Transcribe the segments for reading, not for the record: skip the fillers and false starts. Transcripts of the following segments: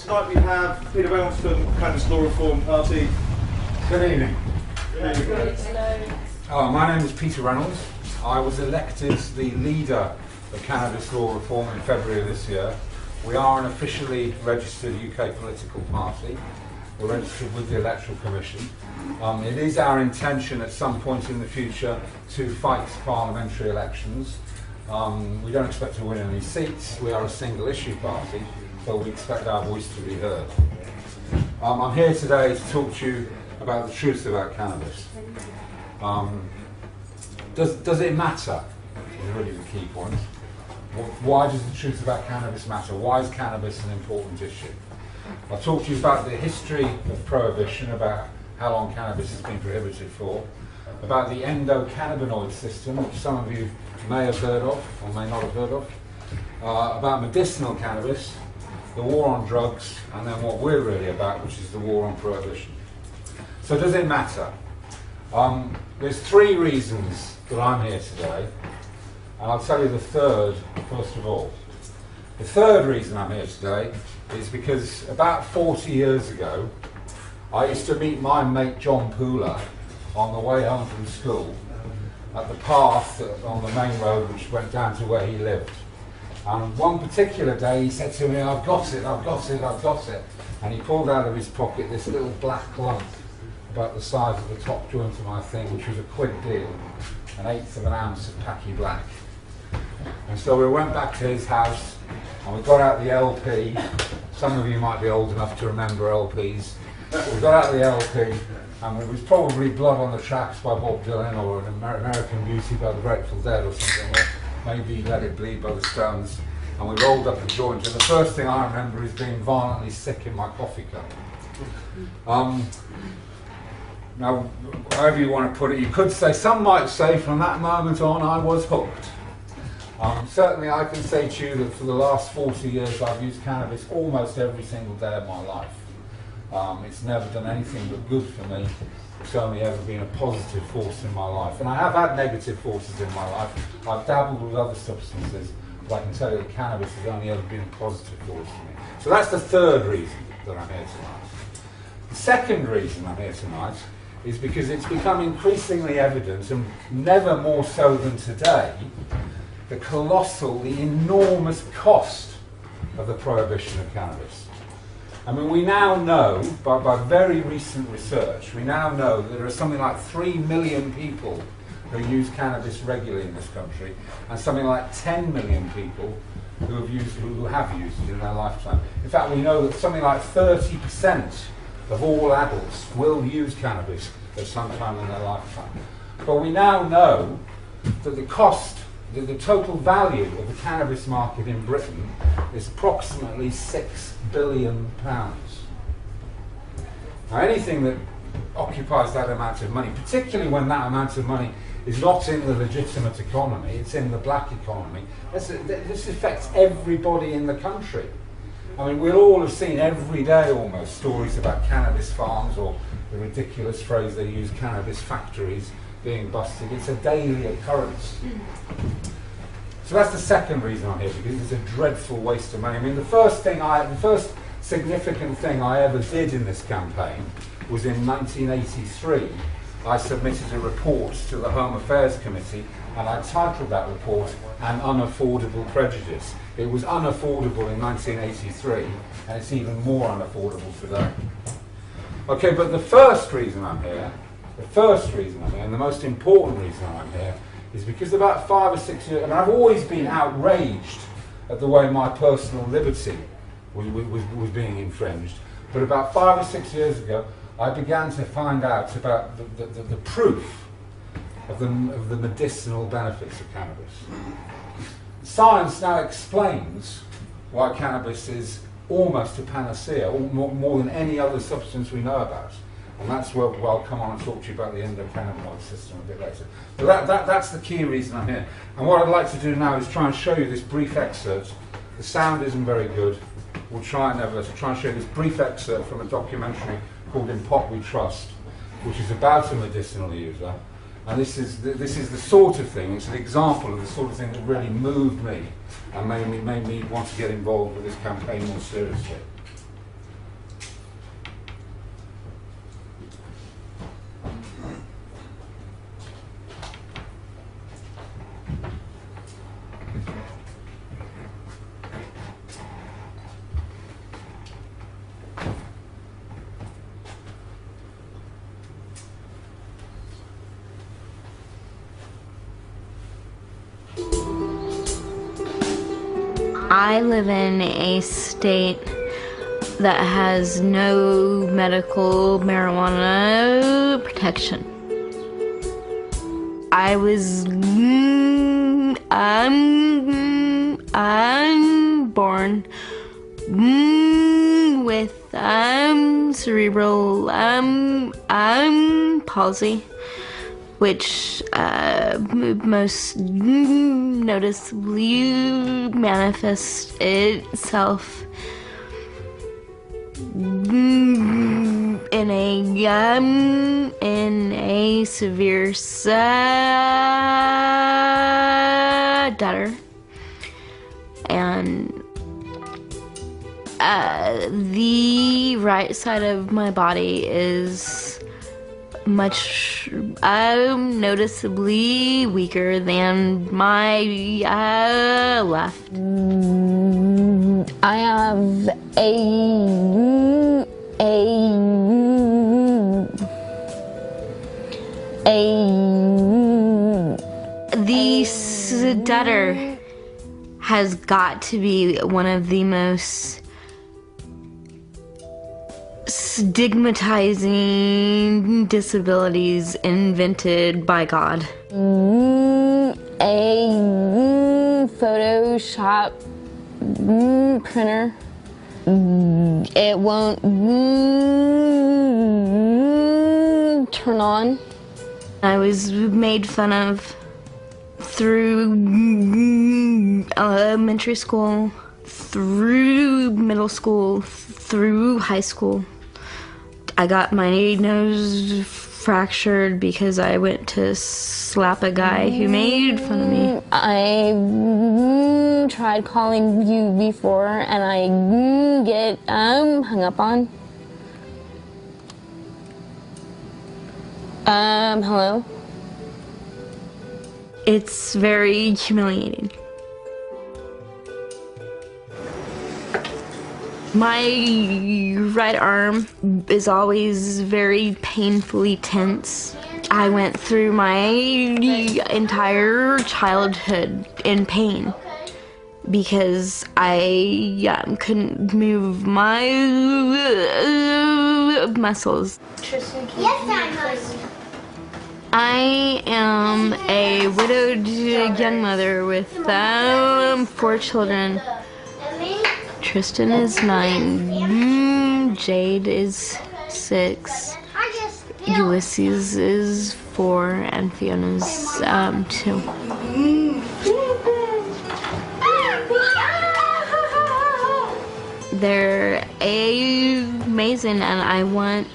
tonight we have Peter Reynolds from Cannabis Law Reform Party. Good evening. Good evening. My name is Peter Reynolds. I was elected the leader of Cannabis Law Reform in February of this year. We are an officially registered UK political party. We're registered with the Electoral Commission. It is our intention at some point in the future to fight parliamentary elections. We don't expect to win any seats. We are a single issue party, so we expect our voice to be heard. I'm here today to talk to you about the truth about cannabis. Does it matter? Is really the key point. Why does the truth about cannabis matter? Why is cannabis an important issue? I'll talk to you about the history of prohibition, about how long cannabis has been prohibited for, about the endocannabinoid system, which some of you may have heard of or may not have heard of, about medicinal cannabis, the war on drugs, and then what we're really about, which is the war on prohibition. So does it matter? There's three reasons that I'm here today, and I'll tell you the third first of all. The third reason I'm here today is because about 40 years ago, I used to meet my mate John Pooler on the way home from school at the path on the main road which went down to where he lived. And one particular day he said to me, I've got it. And he pulled out of his pocket this little black lump about the size of the top joint of my thing, which was a quid deal, 1/8 of an ounce of Packy Black. And so we went back to his house and we got out the LP. Some of you might be old enough to remember LPs. We got out the LP and it was probably Blood on the Tracks by Bob Dylan, or an American Beauty by the Grateful Dead or something, or maybe Let It Bleed by the Stones. And we rolled up a joint, and the first thing I remember is being violently sick in my coffee cup. Now, however you want to put it, you could say, some might say from that moment on I was hooked. Certainly I can say to you that for the last 40 years I've used cannabis almost every single day of my life. It's never done anything but good for me. It's only ever been a positive force in my life. And I have had negative forces in my life. I've dabbled with other substances, but I can tell you that cannabis has only ever been a positive force for me. So that's the third reason that I'm here tonight. The second reason I'm here tonight is because it's become increasingly evident, and never more so than today, the colossal, the enormous cost of the prohibition of cannabis. I mean, we now know, by very recent research, we now know that there are something like 3 million people who use cannabis regularly in this country, and something like 10 million people who have used it in their lifetime. In fact, we know that something like 30% of all adults will use cannabis at some time in their lifetime. But we now know that the cost, the total value of the cannabis market in Britain is approximately £6 billion. Now, anything that occupies that amount of money, particularly when that amount of money is not in the legitimate economy, it's in the black economy, this affects everybody in the country. I mean, we'll all have seen every day almost stories about cannabis farms, or the ridiculous phrase they use, cannabis factories being busted. It's a daily occurrence. So that's the second reason I'm here, because it's a dreadful waste of money. I mean, the first significant thing I ever did in this campaign was in 1983. I submitted a report to the Home Affairs Committee, and I titled that report An Unaffordable Prejudice. It was unaffordable in 1983, and it's even more unaffordable today. Okay, but the first reason I'm here, and the most important reason I'm here, is because about 5 or 6 years, and I've always been outraged at the way my personal liberty was being infringed, but about 5 or 6 years ago, I began to find out about the proof of the medicinal benefits of cannabis. Science now explains why cannabis is almost a panacea, more than any other substance we know about. And that's where I'll come on and talk to you about the endocannabinoid system a bit later. But that's the key reason I'm here. And what I'd like to do now is try and show you this brief excerpt. The sound isn't very good. We'll try and show you this brief excerpt from a documentary called In Pot We Trust, which is about a medicinal user. And this is the sort of thing, it's an example of the sort of thing that really moved me and made me want to get involved with this campaign more seriously. I live in a state that has no medical marijuana protection. I was I'm born with cerebral palsy, which most noticeably manifests itself in a severe stutter, and the right side of my body is much noticeably weaker than my left. I have the stutter has got to be one of the most stigmatizing disabilities invented by God. A Photoshop printer, it won't turn on. I was made fun of through elementary school, through middle school, through high school. I got my nose fractured because I went to slap a guy who made fun of me. I tried calling you before and I get hung up on. Hello? It's very humiliating. My right arm is always very painfully tense. I went through my entire childhood in pain because I couldn't move my muscles. I am a widowed young mother with 4 children. Tristan is 9, Jade is 6, Ulysses is 4, and Fiona's 2. They're amazing, and I want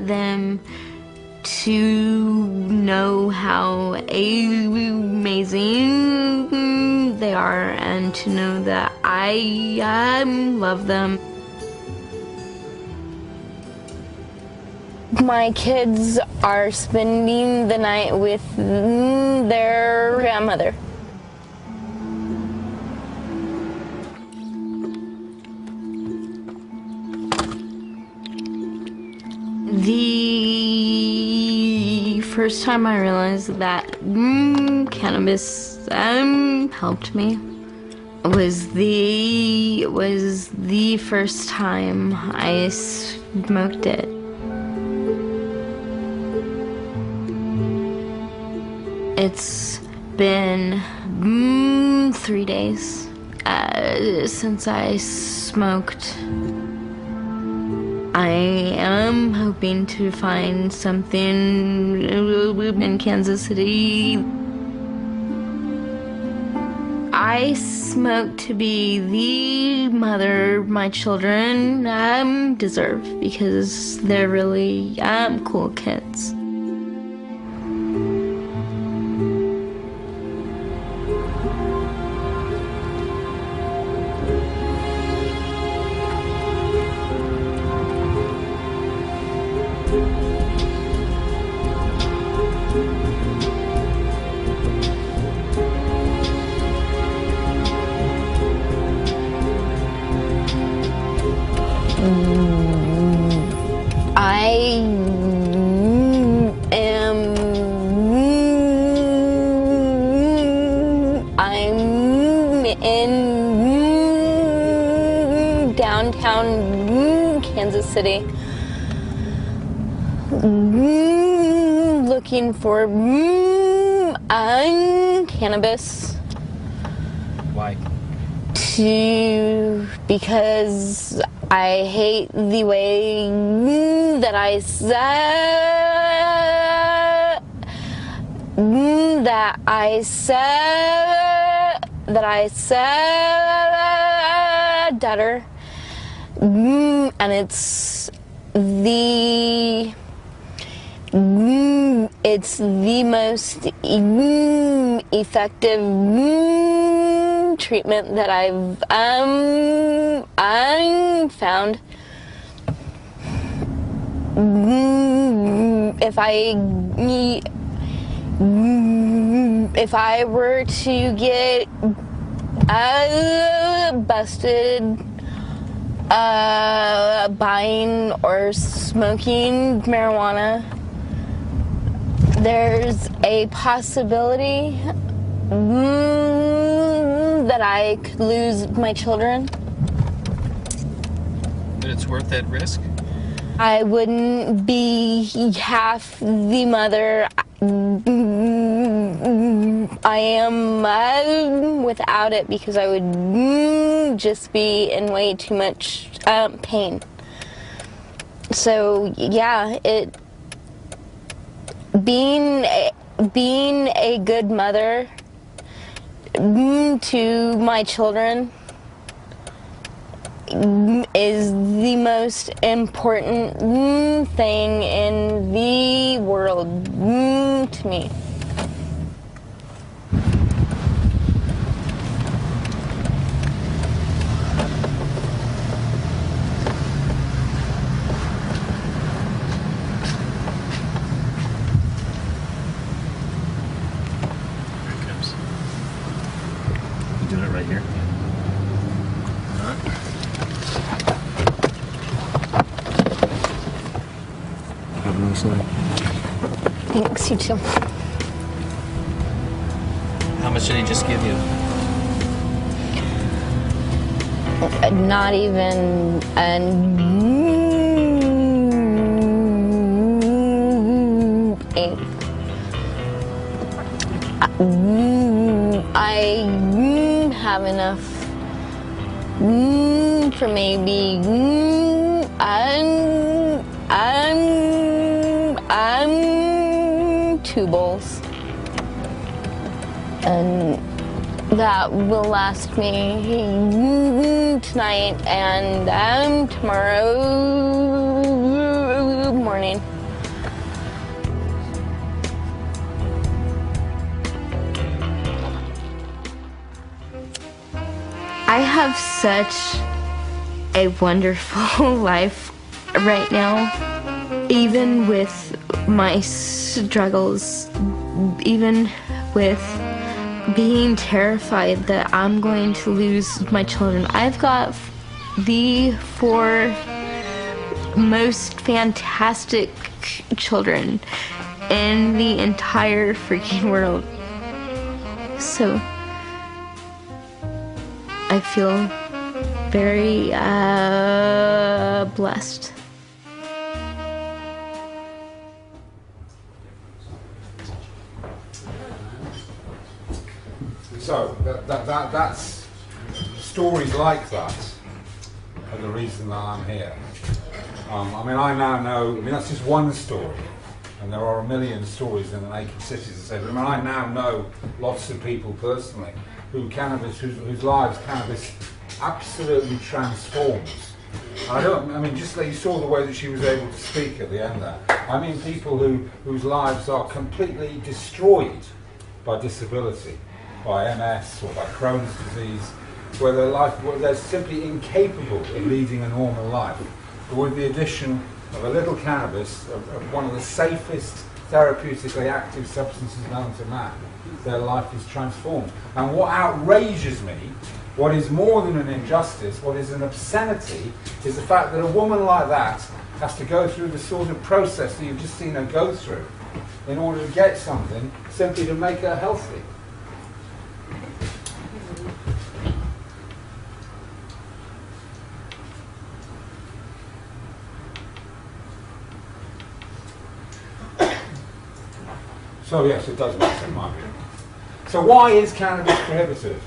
them to know how amazing they are and to know that I love them. My kids are spending the night with their grandmother. The first time I realized that cannabis helped me was the first time I smoked it. It's been 3 days since I smoked. I am hoping to find something in Kansas City. I smoke to be the mother my children deserve because they're really cool kids. in downtown Kansas City, looking for cannabis. Why? Because I hate the way that I stutter, and it's the most effective treatment that I've found. If I were to get busted buying or smoking marijuana, there's a possibility that I could lose my children. But it's worth that risk? I wouldn't be half the mother I am without it, because I would just be in way too much pain. So yeah, being a good mother to my children is the most important thing in the world to me. Here it comes. You doing it right here? Have a nice night. Thanks, you too. How much did he just give you? Not even I have enough for maybe two bowls, and that will last me tonight and tomorrow morning. I have such a wonderful life right now, even with my struggles, even with being terrified that I'm going to lose my children. I've got the 4 most fantastic children in the entire freaking world. So I feel very blessed. So that's stories like that are the reason that I'm here. I mean, I now know. I mean, that's just one story, and there are a million stories in the naked cities that say. But I mean, I now know lots of people personally whose lives cannabis absolutely transforms. I mean, just like you saw the way that she was able to speak at the end there. I mean, people whose lives are completely destroyed by disability, by MS or by Crohn's disease, where they're simply incapable of leading a normal life. But with the addition of a little cannabis, of one of the safest therapeutically active substances known to man, their life is transformed. And what outrages me, what is more than an injustice, what is an obscenity, is the fact that a woman like that has to go through the sort of process that you've just seen her go through in order to get something simply to make her healthy. So yes, it does matter in my view. So why is cannabis prohibited?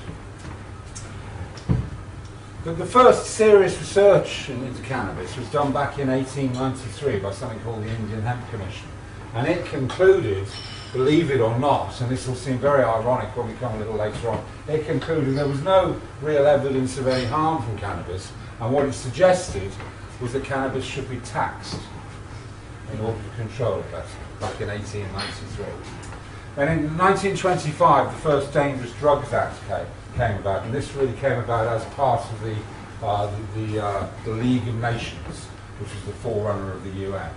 The first serious research into cannabis was done back in 1893 by something called the Indian Hemp Commission. And it concluded, believe it or not, and this will seem very ironic when we come a little later on, it concluded there was no real evidence of any harm from cannabis, and what it suggested was that cannabis should be taxed in order to control it better, back in 1893. And in 1925, the first Dangerous Drugs Act came about, and this really came about as part of the League of Nations, which was the forerunner of the UN.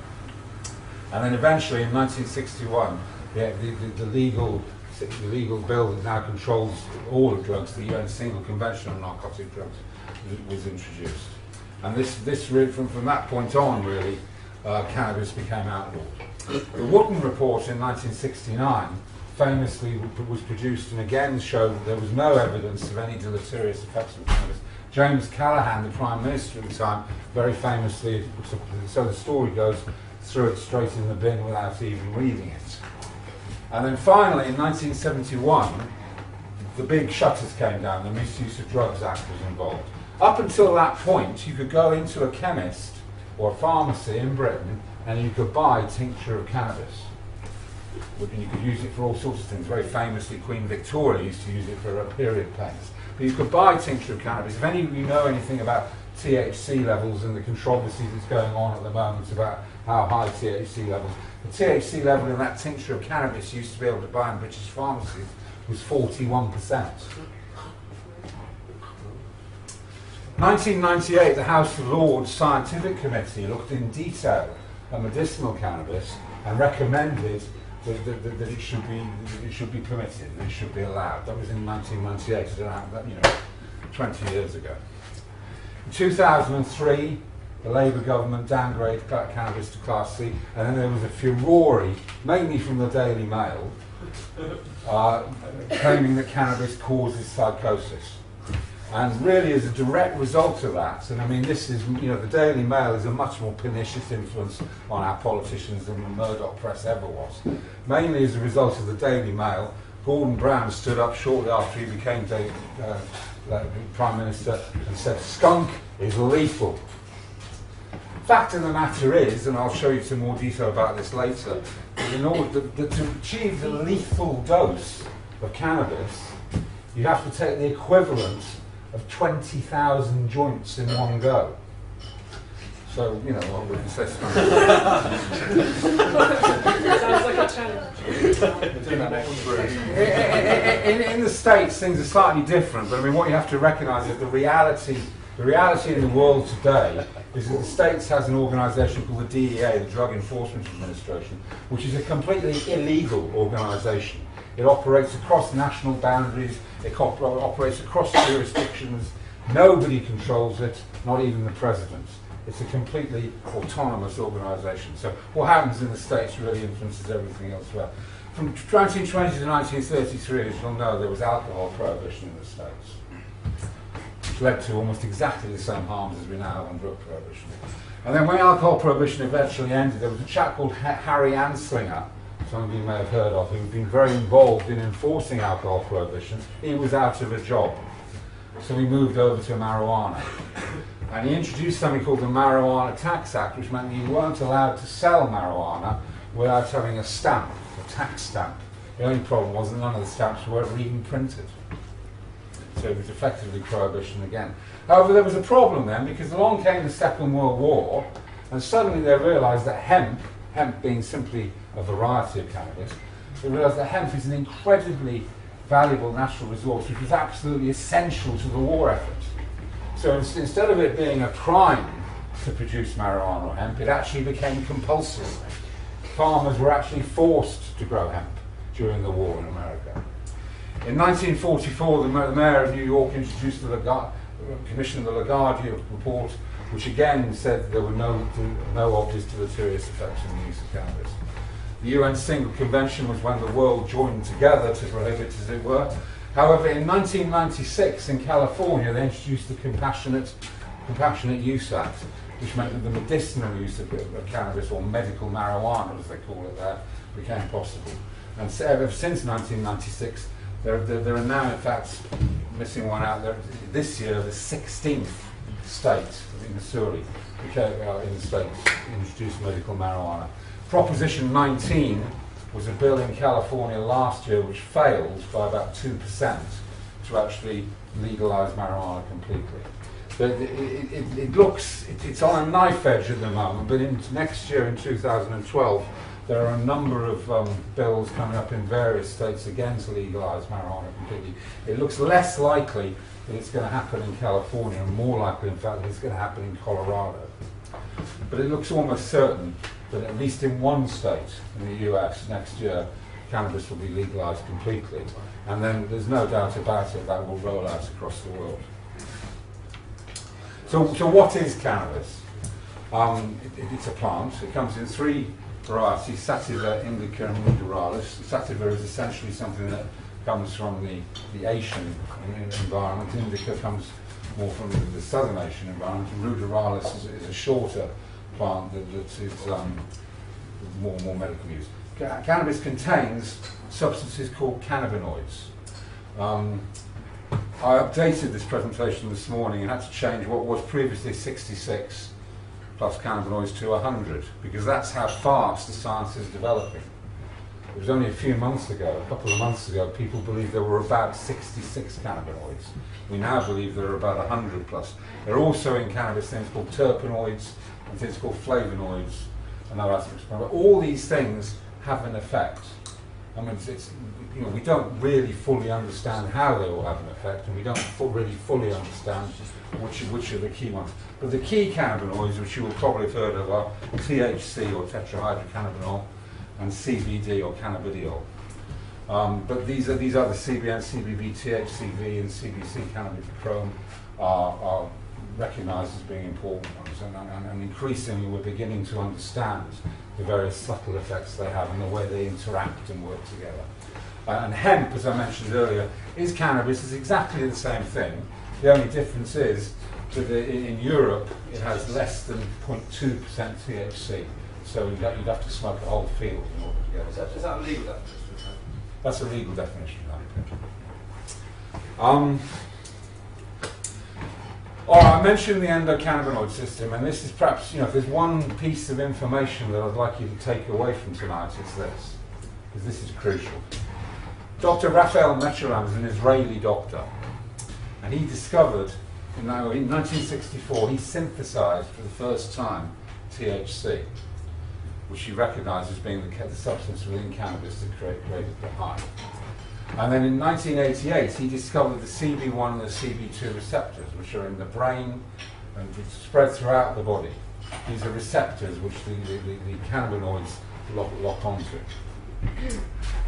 And then eventually, in 1961, the legal bill that now controls all of drugs, the UN Single Convention on Narcotic Drugs, was introduced. And this really, from that point on, really, cannabis became outlawed. The Wooden Report in 1969 famously was produced and again showed that there was no evidence of any deleterious effects of cannabis. James Callaghan, the Prime Minister at the time, very famously, so the story goes, threw it straight in the bin without even reading it. And then finally, in 1971, the big shutters came down, the Misuse of Drugs Act was involved. Up until that point, you could go into a chemist or a pharmacy in Britain and you could buy tincture of cannabis. And you could use it for all sorts of things. Very famously, Queen Victoria used to use it for her period pains. But you could buy tincture of cannabis. If any of you know anything about THC levels and the controversy that's going on at the moment about how high THC levels, the THC level in that tincture of cannabis you used to be able to buy in British pharmacies was 41%. 1998, the House of Lords Scientific Committee looked in detail at medicinal cannabis and recommended that it should be permitted, that it should be allowed. That was in 1998, so that, 20 years ago. In 2003, the Labour government downgraded cannabis to Class C, and then there was a furore, mainly from the Daily Mail, claiming that cannabis causes psychosis. And really, as a direct result of that, and I mean, this is, the Daily Mail is a much more pernicious influence on our politicians than the Murdoch press ever was. Mainly as a result of the Daily Mail, Gordon Brown stood up shortly after he became Prime Minister and said, "Skunk is lethal." Fact of the matter is, and I'll show you some more detail about this later, in order to achieve the lethal dose of cannabis, you have to take the equivalent of 20,000 joints in one go. So, what would you say? Sounds like a challenge. In the States, things are slightly different, but I mean, what you have to recognise is the reality in the world today is that the States has an organisation called the DEA, the Drug Enforcement Administration, which is a completely illegal organisation. It operates across national boundaries, it operates across jurisdictions, nobody controls it, not even the president. It's a completely autonomous organisation. So what happens in the States really influences everything elsewhere. From 1920 to 1933, as you'll know, there was alcohol prohibition in the States, which led to almost exactly the same harms as we now have on drug prohibition. And then when alcohol prohibition eventually ended, there was a chap called Harry Anslinger, some of you may have heard of, who'd been very involved in enforcing alcohol prohibition. He was out of a job, so he moved over to marijuana. And he introduced something called the Marijuana Tax Act, which meant that you weren't allowed to sell marijuana without having a stamp, a tax stamp. The only problem was that none of the stamps were ever even printed. So it was effectively prohibition again. However, there was a problem then, because along came the Second World War, and suddenly they realised that hemp being simply a variety of cannabis, they realised that hemp is an incredibly valuable natural resource which was absolutely essential to the war effort. So instead of it being a crime to produce marijuana or hemp, it actually became compulsory. Farmers were actually forced to grow hemp during the war in America. In 1944, the mayor of New York introduced commissioned the LaGuardia report, which again said there were no obvious deleterious effects from the use of cannabis. The UN Single Convention was when the world joined together to prohibit, as it were. However, in 1996 in California, they introduced the Compassionate Use Act, which meant that the medicinal use of cannabis, or medical marijuana as they call it there, became possible. And so ever since 1996, there are now, in fact, missing one out there, this year, the 16th state in Missouri, which in the states introduced medical marijuana. Proposition 19 was a bill in California last year which failed by about 2% to actually legalise marijuana completely. But it's on a knife edge at the moment, but next year in 2012 there are a number of bills coming up in various states again to legalise marijuana completely. It looks less likely that it's going to happen in California, and more likely in fact that it's going to happen in Colorado. But it looks almost certain that at least in one state in the US next year cannabis will be legalised completely, and then there's no doubt about it that will roll out across the world. So what is cannabis? It's a plant. It comes in three varieties: sativa, indica, and ruderalis. Sativa is essentially something that comes from the Asian environment. Indica comes more from the Southern Asian environment. And ruderalis is a shorter plant that is more medical use. Cannabis contains substances called cannabinoids. I updated this presentation this morning and had to change what was previously 66 plus cannabinoids to 100, because that's how fast the science is developing. It was only a few months ago, a couple of months ago, people believed there were about 66 cannabinoids. We now believe there are about 100 plus. There are also in cannabis things called terpenoids and things called flavonoids and other aspects. But all these things have an effect. I mean, we don't really fully understand how they all have an effect, and we don't really fully understand which are the key ones. But the key cannabinoids, which you will probably have heard of, are THC or tetrahydrocannabinol and CBD or cannabidiol. But these are the CBN, CBB, THCV, and CBC cannabichrome are recognised as being important ones, and increasingly we're beginning to understand the various subtle effects they have and the way they interact and work together. And hemp, as I mentioned earlier, is cannabis. It's exactly the same thing. The only difference is that in Europe it has less than 0.2% THC, so you'd have to smoke the whole field in order to get it. Is that a legal definition? That's a legal definition. All right, I mentioned the endocannabinoid system, and this is perhaps, if there's one piece of information that I'd like you to take away from tonight, it's this, because this is crucial. Dr. Raphael Mechoulam is an Israeli doctor, and he discovered, in 1964, he synthesized for the first time THC, which he recognized as being the substance within cannabis that created the high. And then in 1988, he discovered the CB1 and the CB2 receptors, which are in the brain and spread throughout the body. These are receptors which the cannabinoids lock onto.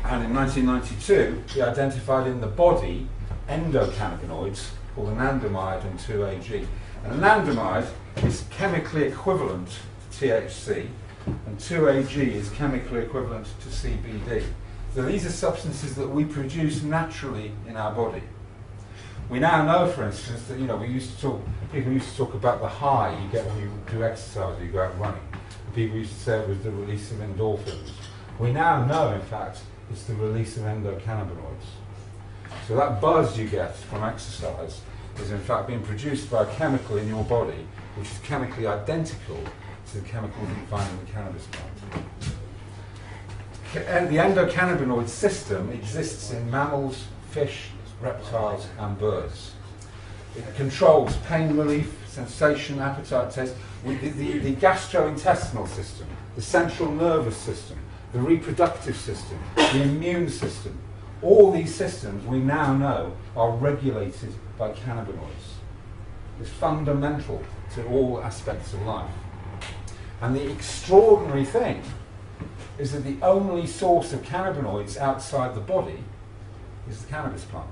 And in 1992, he identified in the body endocannabinoids called anandamide and 2-AG. And anandamide is chemically equivalent to THC, and 2-AG is chemically equivalent to CBD. So these are substances that we produce naturally in our body. We now know, for instance, that people used to talk about the high you get when you do exercise, you go out running. People used to say it was the release of endorphins. We now know, in fact, it's the release of endocannabinoids. So that buzz you get from exercise is in fact being produced by a chemical in your body which is chemically identical to the chemical that you find in the cannabis plant. And the endocannabinoid system exists in mammals, fish, reptiles and birds. It controls pain relief, sensation, appetite, taste, the gastrointestinal system, the central nervous system, the reproductive system, the immune system. All these systems we now know are regulated by cannabinoids. It's fundamental to all aspects of life. And the extraordinary thing is that the only source of cannabinoids outside the body is the cannabis plant.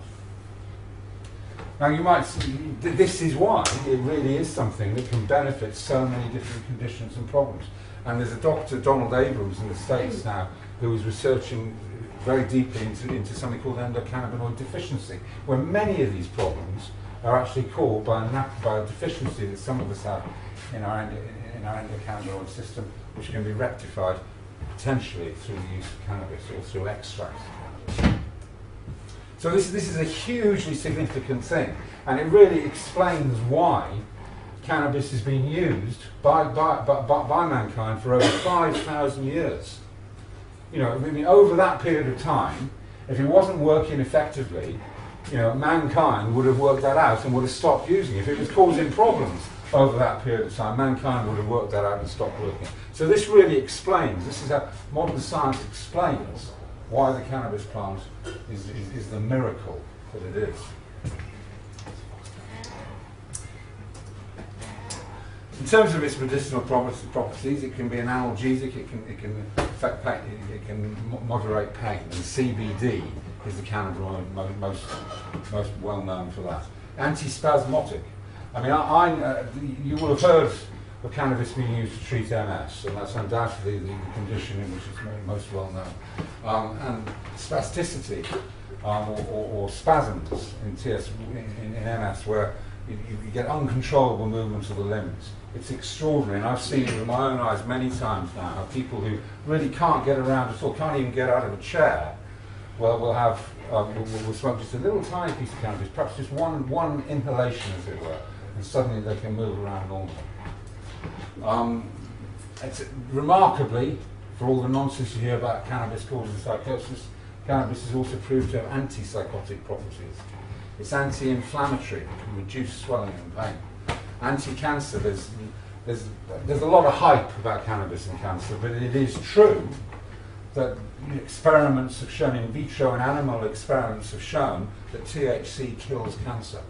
Now you might see, this is why it really is something that can benefit so many different conditions and problems. And there's a Dr. Donald Abrams in the States now who is researching very deeply into something called endocannabinoid deficiency, where many of these problems are actually caused by a deficiency that some of us have in our endocannabinoid system, which can be rectified potentially through the use of cannabis or through extracts of cannabis. So this is a hugely significant thing, and it really explains why cannabis has been used by mankind for over 5,000 years. You know, I mean, over that period of time, if it wasn't working effectively, you know, mankind would have worked that out and would have stopped using it. If it was causing problems over that period of time, mankind would have worked that out and stopped working. So this really explains, this is how modern science explains why the cannabis plant is the miracle that it is. In terms of its medicinal properties, it can be an analgesic, it can affect pain, it can moderate pain, and CBD is the cannabinoid most well known for that. Antispasmodic. I mean, you will have heard of cannabis being used to treat MS, and that's undoubtedly the condition in which it's most well known. And spasticity, or spasms in MS, where you get uncontrollable movement of the limbs. It's extraordinary, and I've seen it with my own eyes many times now, how people who really can't get around at all, can't even get out of a chair, will smoke just a little tiny piece of cannabis, perhaps just one inhalation, as it were, and suddenly they can move around normally. It's remarkably, for all the nonsense you hear about cannabis causing psychosis, cannabis is also proved to have antipsychotic properties. It's anti-inflammatory, it can reduce swelling and pain. Anti-cancer, there's a lot of hype about cannabis and cancer, but it is true that experiments have shown, in vitro and animal experiments have shown, that THC kills cancer.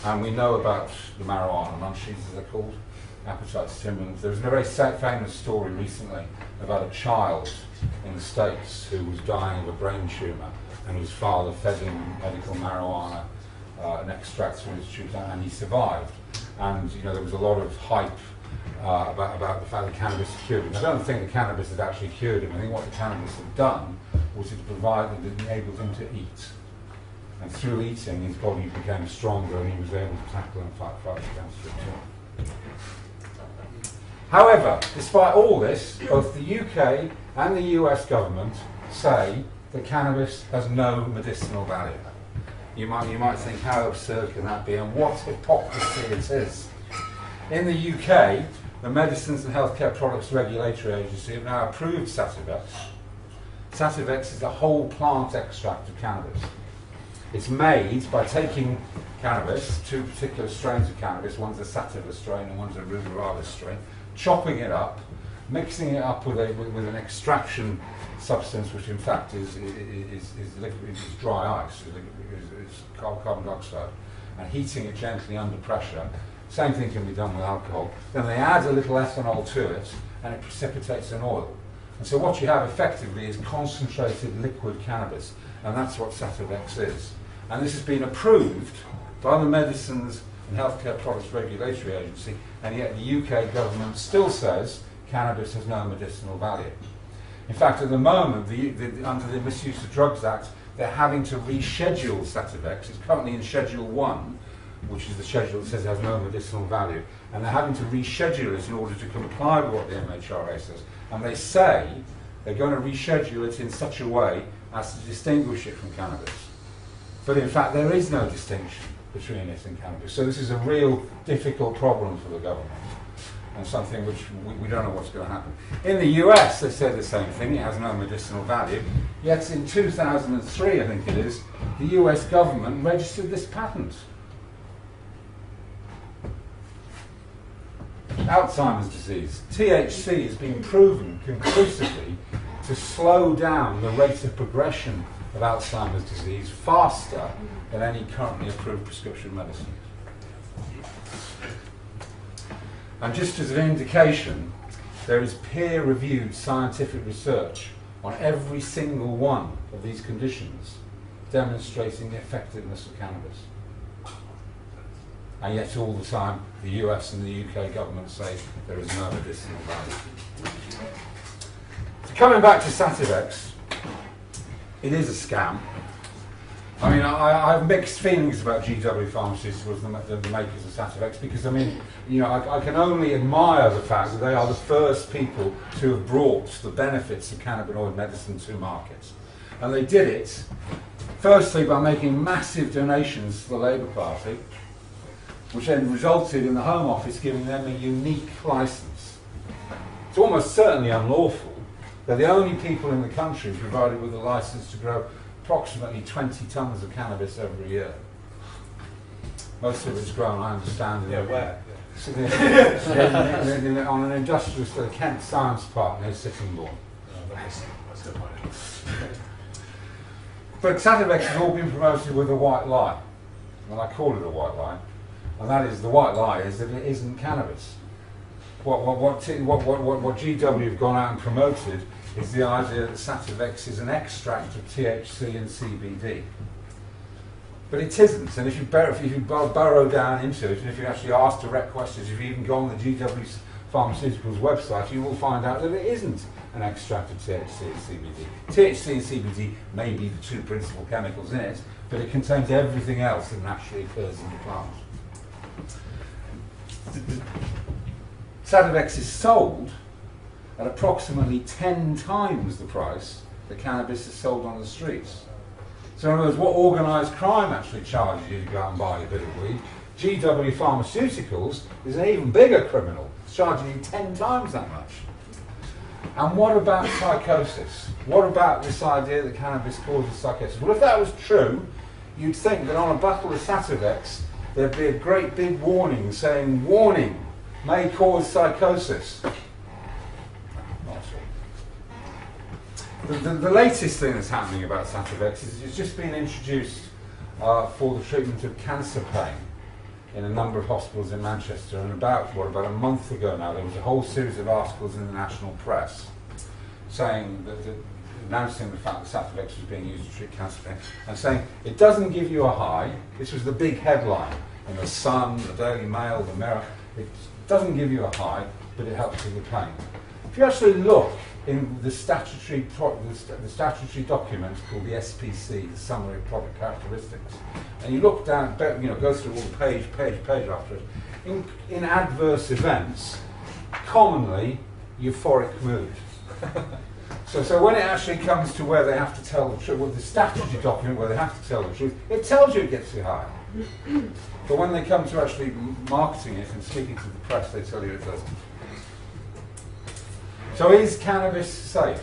And we know about the marijuana munchies, as they're called, appetite stimulants. There was a very famous story recently about a child in the States who was dying of a brain tumour, and his father fed him medical marijuana, an extract from his tube, and he survived. And you know, there was a lot of hype about the fact that cannabis cured him. I don't think the cannabis had actually cured him. I think what the cannabis had done was it provided, it enabled him to eat. And through eating, his body became stronger and he was able to tackle and fight against it too. However, despite all this, both the UK and the US government say that cannabis has no medicinal value. You might think, how absurd can that be, and what hypocrisy it is. In the UK, the Medicines and Healthcare Products Regulatory Agency have now approved Sativex. Sativex is a whole plant extract of cannabis. It's made by taking cannabis, two particular strains of cannabis, one's a sativa strain and one's a ruderalis strain, chopping it up, mixing it up with an extraction substance, which in fact is liquid, is dry ice, is carbon dioxide, and heating it gently under pressure. Same thing can be done with alcohol. Then they add a little ethanol to it, and it precipitates an oil. And so what you have effectively is concentrated liquid cannabis, and that's what Sativex is. And this has been approved by the Medicines and Healthcare Products Regulatory Agency, and yet the UK government still says cannabis has no medicinal value. In fact, at the moment, under the Misuse of Drugs Act, they're having to reschedule Sativex. It's currently in Schedule 1, which is the schedule that says it has no medicinal value, and they're having to reschedule it in order to comply with what the MHRA says. And they say they're going to reschedule it in such a way as to distinguish it from cannabis. But in fact, there is no distinction between it and cannabis. So this is a real difficult problem for the government, and something which we don't know what's going to happen. In the US, they say the same thing, it has no medicinal value, yet in 2003, I think it is, the US government registered this patent. Alzheimer's disease. THC has been proven conclusively to slow down the rate of progression of Alzheimer's disease faster than any currently approved prescription medicine. And just as an indication, there is peer-reviewed scientific research on every single one of these conditions demonstrating the effectiveness of cannabis. And yet all the time, the US and the UK government say there is no medicinal value. So coming back to Sativex, it is a scam. I mean, I have mixed feelings about GW Pharmaceuticals, the makers of Sativex, because I mean, you know, I can only admire the fact that they are the first people to have brought the benefits of cannabinoid medicine to markets. And they did it, firstly, by making massive donations to the Labour Party, which then resulted in the Home Office giving them a unique licence. It's almost certainly unlawful. They're the only people in the country provided with a licence to grow approximately 20 tonnes of cannabis every year. Most of it's grown, I understand, where? On an industrial estate, Kent Science Park near Sittingbourne. That's good point. But Sativex has all been promoted with a white lie. Well, I call it a white lie. And that is, the white lie is that it isn't cannabis. What GW have gone out and promoted is the idea that Sativex is an extract of THC and CBD. But it isn't, and if you burrow down into it, and if you actually ask direct questions, if you even go on the GW Pharmaceuticals website, you will find out that it isn't an extract of THC and CBD. THC and CBD may be the two principal chemicals in it, but it contains everything else that naturally occurs in the plant. Sativex is sold at approximately 10 times the price that cannabis is sold on the streets. So in other words, what organised crime actually charges you to go out and buy a bit of weed, GW Pharmaceuticals is an even bigger criminal. It's charging you 10 times that much. And what about psychosis? What about this idea that cannabis causes psychosis? Well, if that was true, you'd think that on a bottle of Sativex, there'd be a great big warning saying, warning, may cause psychosis. The latest thing that's happening about Sativex is it's just been introduced for the treatment of cancer pain in a number of hospitals in Manchester, and about a month ago now there was a whole series of articles in the national press saying announcing the fact that Sativex was being used to treat cancer pain, and saying it doesn't give you a high. This was the big headline in the Sun, the Daily Mail, the Mirror. It doesn't give you a high, but it helps with the pain. If you actually look in the statutory document called the SPC, the Summary of Product Characteristics, and you look down, go through all the page after it, in adverse events, commonly euphoric mood. So when it actually comes to where they have to tell the truth, with the statutory document where they have to tell the truth, it tells you it gets you high. But when they come to actually marketing it and speaking to the press, they tell you it doesn't. So is cannabis safe?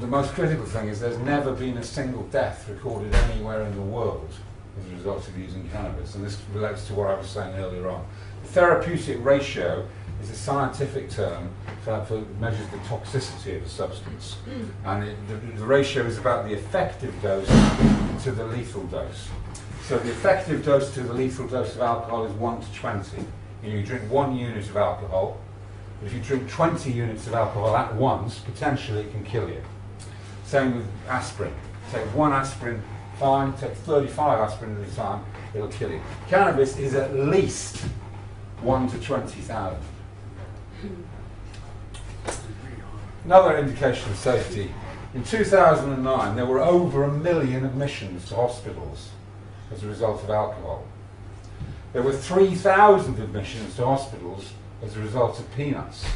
The most critical thing is there's never been a single death recorded anywhere in the world as a result of using cannabis, and this relates to what I was saying earlier on. The therapeutic ratio is a scientific term for measures the toxicity of a substance, and the ratio is about the effective dose to the lethal dose. So the effective dose to the lethal dose of alcohol is 1 to 20. You drink 1 unit of alcohol. If you drink 20 units of alcohol at once, potentially it can kill you. Same with aspirin. Take 1 aspirin, fine. Take 35 aspirin at a time, it'll kill you. Cannabis is at least 1 to 20,000. Another indication of safety. In 2009, there were over 1 million admissions to hospitals as a result of alcohol. There were 3,000 admissions to hospitals as a result of peanuts.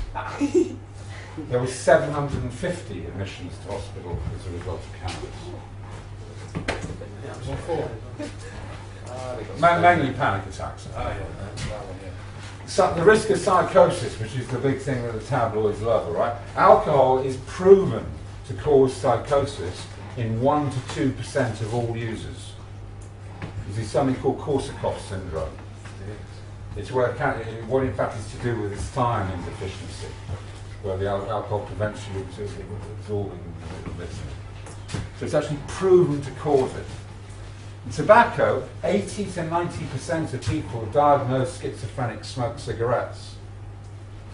There were 750 admissions to hospital as a result of cannabis. Mainly panic attacks. So the risk of psychosis, which is the big thing that the tabloids love, right? Alcohol is proven to cause psychosis in 1 to 2% of all users. There's something called Korsakoff syndrome. It's where what in fact is to do with is thiamine deficiency, where the alcohol prevents you absorbing the medicine. So it's actually proven to cause it. In tobacco, 80 to 90% of people diagnosed schizophrenic smoke cigarettes.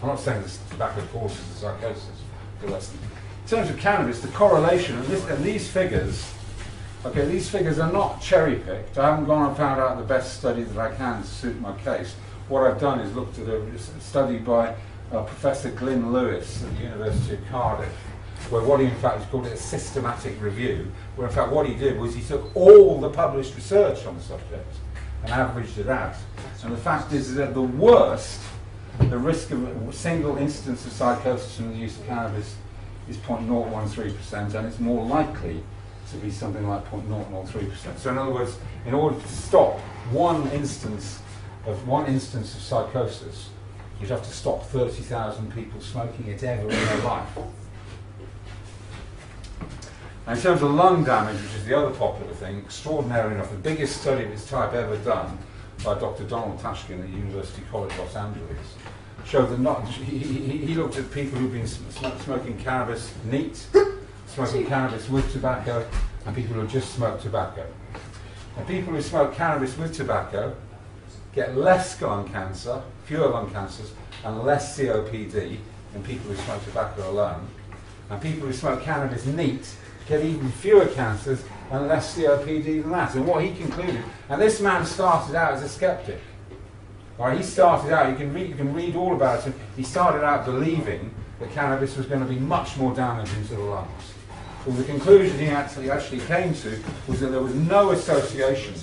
I'm not saying that tobacco causes the psychosis, but that's, in terms of cannabis, the correlation, and these figures, okay, these figures are not cherry-picked. I haven't gone and found out the best study that I can to suit my case. What I've done is looked at a study by Professor Glyn Lewis at the University of Cardiff, where what he in fact, he called it a systematic review, where in fact what he did was he took all the published research on the subject and averaged it out. And the fact is that the worst, the risk of a single instance of psychosis from the use of cannabis is 0.013%, and it's more likely to be something like 0.003%. So in other words, in order to stop one instance of psychosis, you'd have to stop 30,000 people smoking it ever in their life. And in terms of lung damage, which is the other popular thing, extraordinarily enough, the biggest study of its type ever done by Dr. Donald Tashkin at University College Los Angeles showed that he looked at people who've been smoking cannabis neat, smoking cannabis with tobacco, and people who just smoke tobacco. And people who smoke cannabis with tobacco get less lung cancer, fewer lung cancers, and less COPD than people who smoke tobacco alone. And people who smoke cannabis neat get even fewer cancers and less COPD than that. And what he concluded, and this man started out as a skeptic. Right, he started out, you can read all about it, he started out believing that cannabis was going to be much more damaging to the lungs. Well, the conclusion he actually came to was that there was no association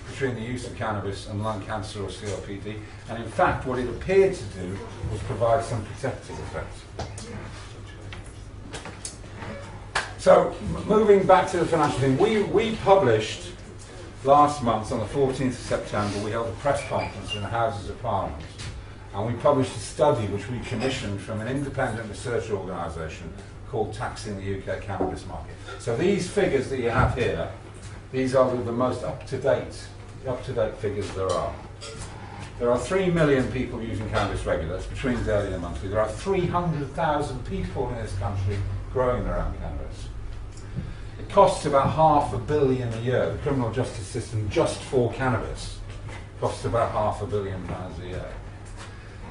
between the use of cannabis and lung cancer or COPD, and in fact what it appeared to do was provide some protective effects. So, moving back to the financial thing, we published last month, on the 14th of September, we held a press conference in the Houses of Parliament, and we published a study which we commissioned from an independent research organisation called Taxing the UK Cannabis Market. So these figures that you have here, these are the most up-to-date figures there are. There are 3 million people using cannabis regularly, that's between daily and monthly. There are 300,000 people in this country growing their own cannabis. It costs about £500 million a year. The criminal justice system, just for cannabis, costs about £500 million a year.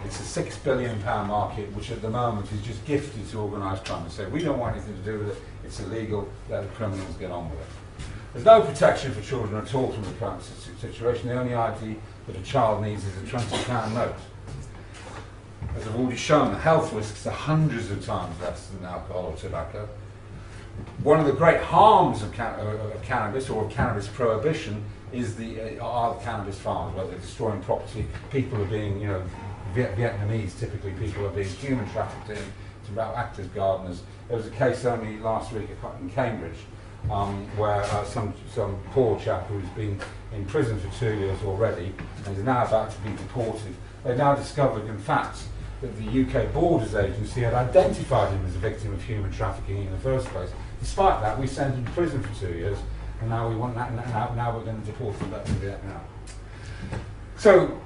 It's a £6 billion market, which at the moment is just gifted to organised crime. They say, we don't want anything to do with it, it's illegal, let the criminals get on with it. There's no protection for children at all from the current situation. The only ID that a child needs is a £20 note. As I've already shown, the health risks are hundreds of times less than alcohol or tobacco. One of the great harms of cannabis, or of cannabis prohibition, is are the cannabis farms, where they're destroying property. People are being, Vietnamese, typically people are being human trafficked to act as gardeners. There was a case only last week in Cambridge, where some poor chap who's been in prison for 2 years already and is now about to be deported. They now discovered, in fact, that the UK Borders Agency had identified him as a victim of human trafficking in the first place. Despite that, we sent him to prison for 2 years, and now now we're going to deport him back to Vietnam. So,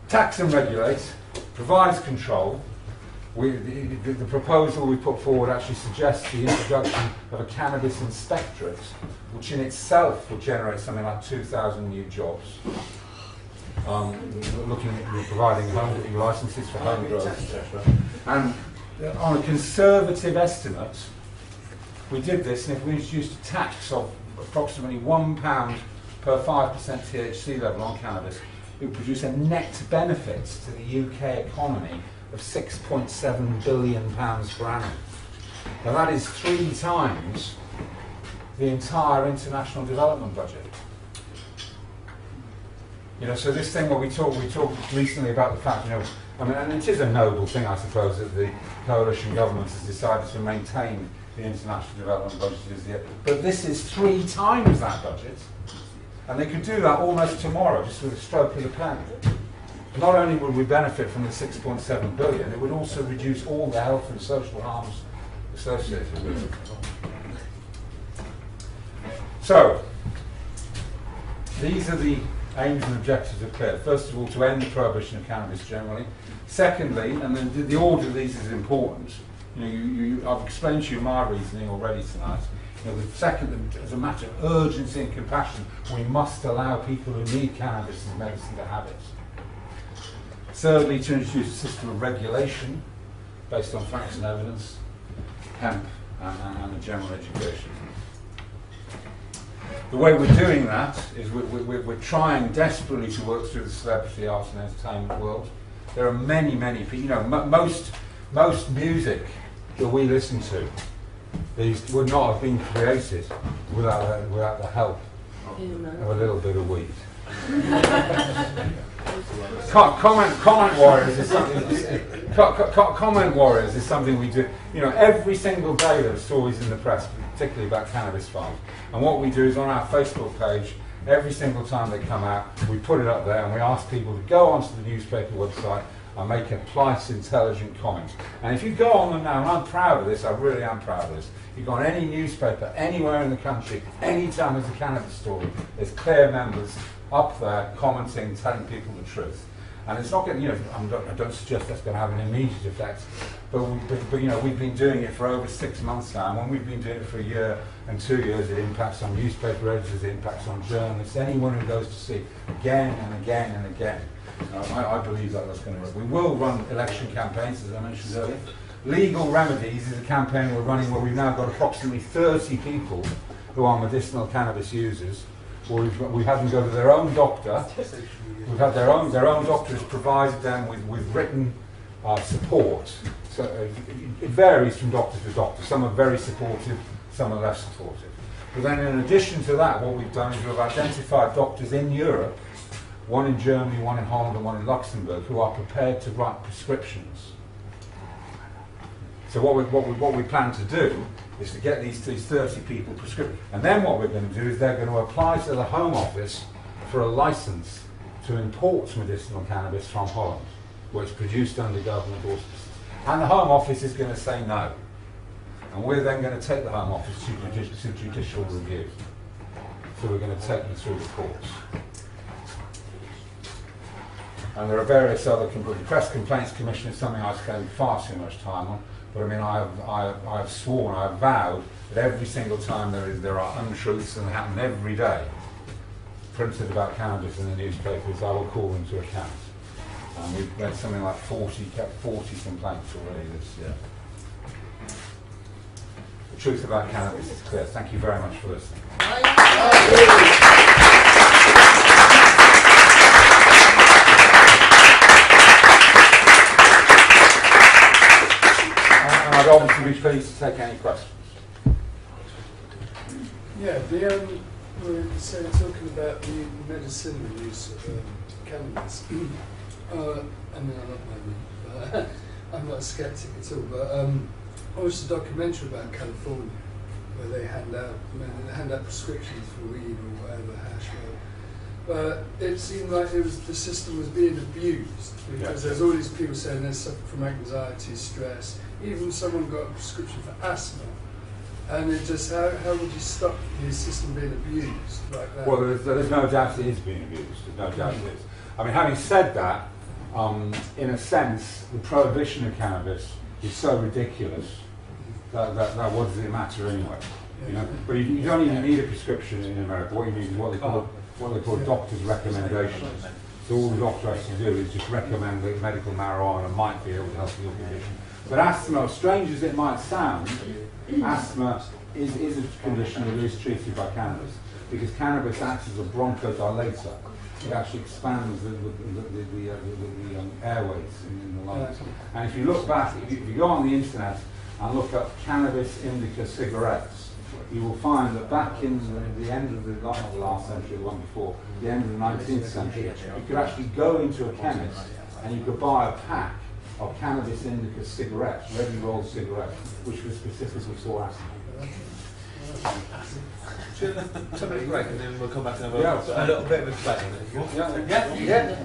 tax and regulate provides control. The proposal we put forward actually suggests the introduction of a cannabis inspectorate, which in itself will generate something like 2,000 new jobs. Looking at providing home licenses for home growers, etc. And on a conservative estimate, we did this, and if we introduced a tax of approximately £1 per 5% THC level on cannabis, it would produce a net benefit to the UK economy of £6.7 billion per annum. Now that is 3 times the entire international development budget. So this thing where we talked recently about the fact, and it is a noble thing, I suppose, that the coalition government has decided to maintain the international development budget as yet. But this is 3 times that budget, and they could do that almost tomorrow, just with a stroke of the pen. Not only would we benefit from the 6.7 billion, it would also reduce all the health and social harms associated with it. So, these are the aims and objectives are clear. First of all, to end the prohibition of cannabis generally. Secondly, and then the order of these is important. I've explained to you my reasoning already tonight. The second, as a matter of urgency and compassion, we must allow people who need cannabis as medicine to have it. Thirdly, to introduce a system of regulation based on facts and evidence, hemp, and a general education. The way we're doing that is we're trying desperately to work through the celebrity, arts and entertainment world. There are many people, most music that we listen to These would not have been created without the help of a little bit of weed. Comment warriors is something. Comment warriors is something we do. You know, every single day there's stories in the press, particularly about cannabis farms. And what we do is on our Facebook page, every single time they come out, we put it up there and we ask people to go onto the newspaper website and make a polite, intelligent comment. And if you go on them now, and I'm proud of this, I really am proud of this, you go on any newspaper, anywhere in the country, any time there's a cannabis story, there's clear members up there commenting, telling people the truth. And it's not going to, you know, I don't suggest that's going to have an immediate effect, but you know, we've been doing it for over 6 months now, and when we've been doing it for a year and 2 years, it impacts on newspaper editors, it impacts on journalists, anyone who goes to see again and again and again. I believe that that's going to work. We will run election campaigns, as I mentioned earlier. Legal Remedies is a campaign we're running where we've now got approximately 30 people who are medicinal cannabis users. We've had them go to their own doctor. We've had their own doctors provided them with written support. So it varies from doctor to doctor. Some are very supportive, some are less supportive. But then in addition to that, what we've done is we've identified doctors in Europe, one in Germany, one in Holland and one in Luxembourg, who are prepared to write prescriptions. So what we plan to do is to get these 30 people prescription. And then what we're going to do is they're going to apply to the Home Office for a license to import medicinal cannabis from Holland, where it's produced under government auspices. And the Home Office is going to say no. And we're then going to take the Home Office to judicial review. So we're going to take them through the courts. And there are various other the Press Complaints Commission is something I spend far too much time on. But I mean, I have sworn, I have vowed that every single time there are untruths, and they happen every day, printed about cannabis in the newspapers, I will call them to account. And we've read something like 40 complaints already this year. The truth about cannabis is clear. Thank you very much for listening. I'd obviously be pleased to take any questions. Yeah, we're talking about the medicinal use of cannabis. I mean, I'm not I'm not a skeptic at all, but I watched a documentary about California where they hand out prescriptions for weed or whatever, hash, but it seemed like the system was being abused because there's all these people saying they suffer from anxiety, stress. Even someone got a prescription for asthma, and it just how would you stop the system being abused like that? Well, there's no doubt it is being abused. There's no doubt it is. I mean, having said that, in a sense, the prohibition of cannabis is so ridiculous that what does it matter anyway? You know, but you don't even need a prescription in America. What you need is what they call doctor's recommendations. So all the doctor has to do is just recommend that medical marijuana might be able to help your condition. But asthma, strange as it might sound, asthma is a condition that is treated by cannabis because cannabis acts as a bronchodilator. It actually expands the airways in the lungs. And if you look back, if you go on the internet and look up cannabis indica cigarettes, you will find that back in the end of the last century, the one before, the end of the 19th century, you could actually go into a chemist and you could buy a pack of cannabis indica cigarettes, ready rolled cigarettes, which were specifically for asthma. Should we have a break and then we'll come back and have a little bit of a debate? Yeah.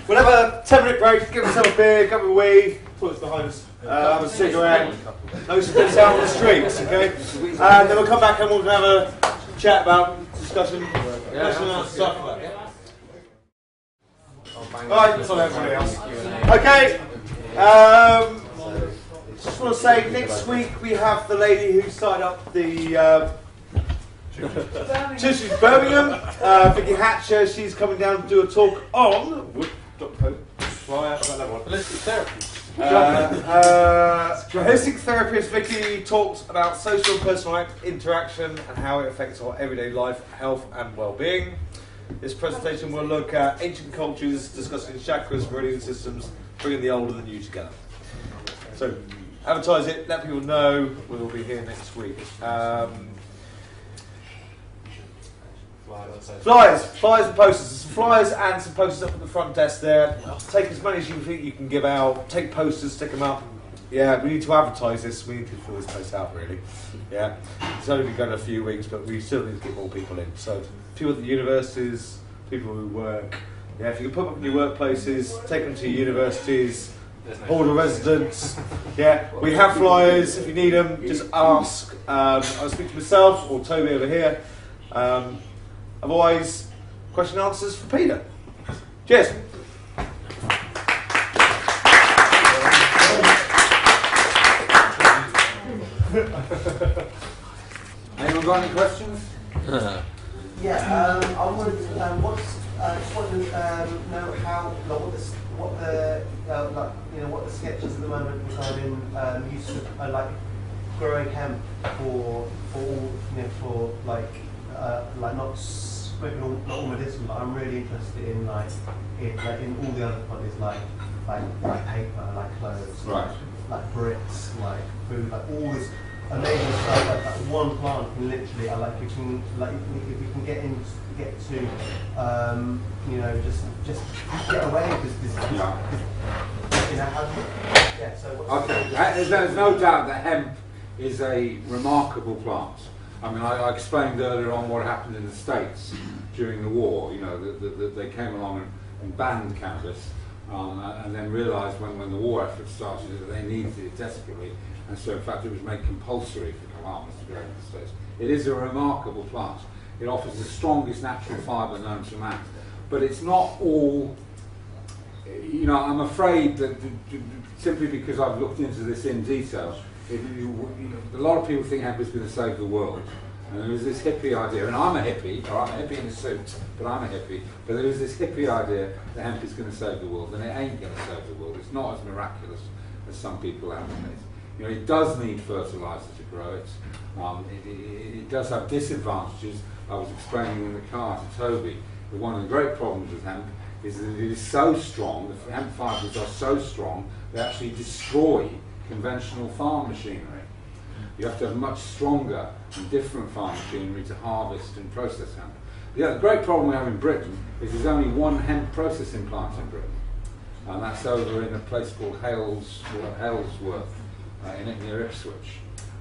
We'll have a 10-minute break, give ourselves a beer, grab a weed, toilets behind us, have a cigarette, no spits out on the streets, okay? And then we'll come back and we'll have a chat about discussion and stuff. Alright, that's on everybody else. Okay, just want to say next week we have the lady who signed up the TruthJuice Birmingham, Vicky Hatcher. She's coming down to do a talk on holistic therapy. Holistic therapist Vicky talks about social and personal interaction and how it affects our everyday life, health and well-being. This presentation will look at ancient cultures discussing chakras, meridian systems, bringing the old and the new together. So, advertise it, let people know. We'll be here next week. Flyers and posters. There's some flyers and some posters up at the front desk there. Take as many as you think you can give out. Take posters, stick them up. Yeah, we need to advertise this. We need to fill this place out, really. Yeah, it's only been going a few weeks, but we still need to get more people in. So, people at the universities, people who work. Yeah, if you can put them up in your workplaces, take them to your universities, hold a residence. Yeah, we have flyers. If you need them, just ask. I'll speak to myself or Toby over here. Otherwise, question and answers for Peter. Cheers. Anyone got any questions? Yeah, I wanted to know how, what the sketches at the moment regarding use of like growing hemp for not smoking not all medicinal, but I'm really interested in in all the other products like paper, like clothes, right, like bricks, like food, like all this amazing stuff. Like one plant can literally, if we can get to just get away with this. Okay. There's no doubt that hemp is a remarkable plant. I mean, I explained earlier on what happened in the States during the war. You know, they came along and banned cannabis, and then realised when the war effort started that they needed it desperately, and so in fact it was made compulsory for farmers to grow in the States. It is a remarkable plant. It offers the strongest natural fibre known to man, but it's not all. You know, I'm afraid that simply because I've looked into this in detail, a lot of people think hemp is going to save the world. And there is this hippie idea, and I'm a hippie, or I'm a hippie in a suit, but I'm a hippie, but there is this hippie idea that hemp is going to save the world, and it ain't going to save the world. It's not as miraculous as some people advocate. You know, it does need fertiliser to grow it. It does have disadvantages. I was explaining in the car to Toby that one of the great problems with hemp is that it is so strong, the hemp fibres are so strong, they actually destroy conventional farm machinery. You have to have much stronger and different farm machinery to harvest and process hemp. The great problem we have in Britain is there's only one hemp processing plant in Britain, and that's over in a place called Halesworth, near Ipswich.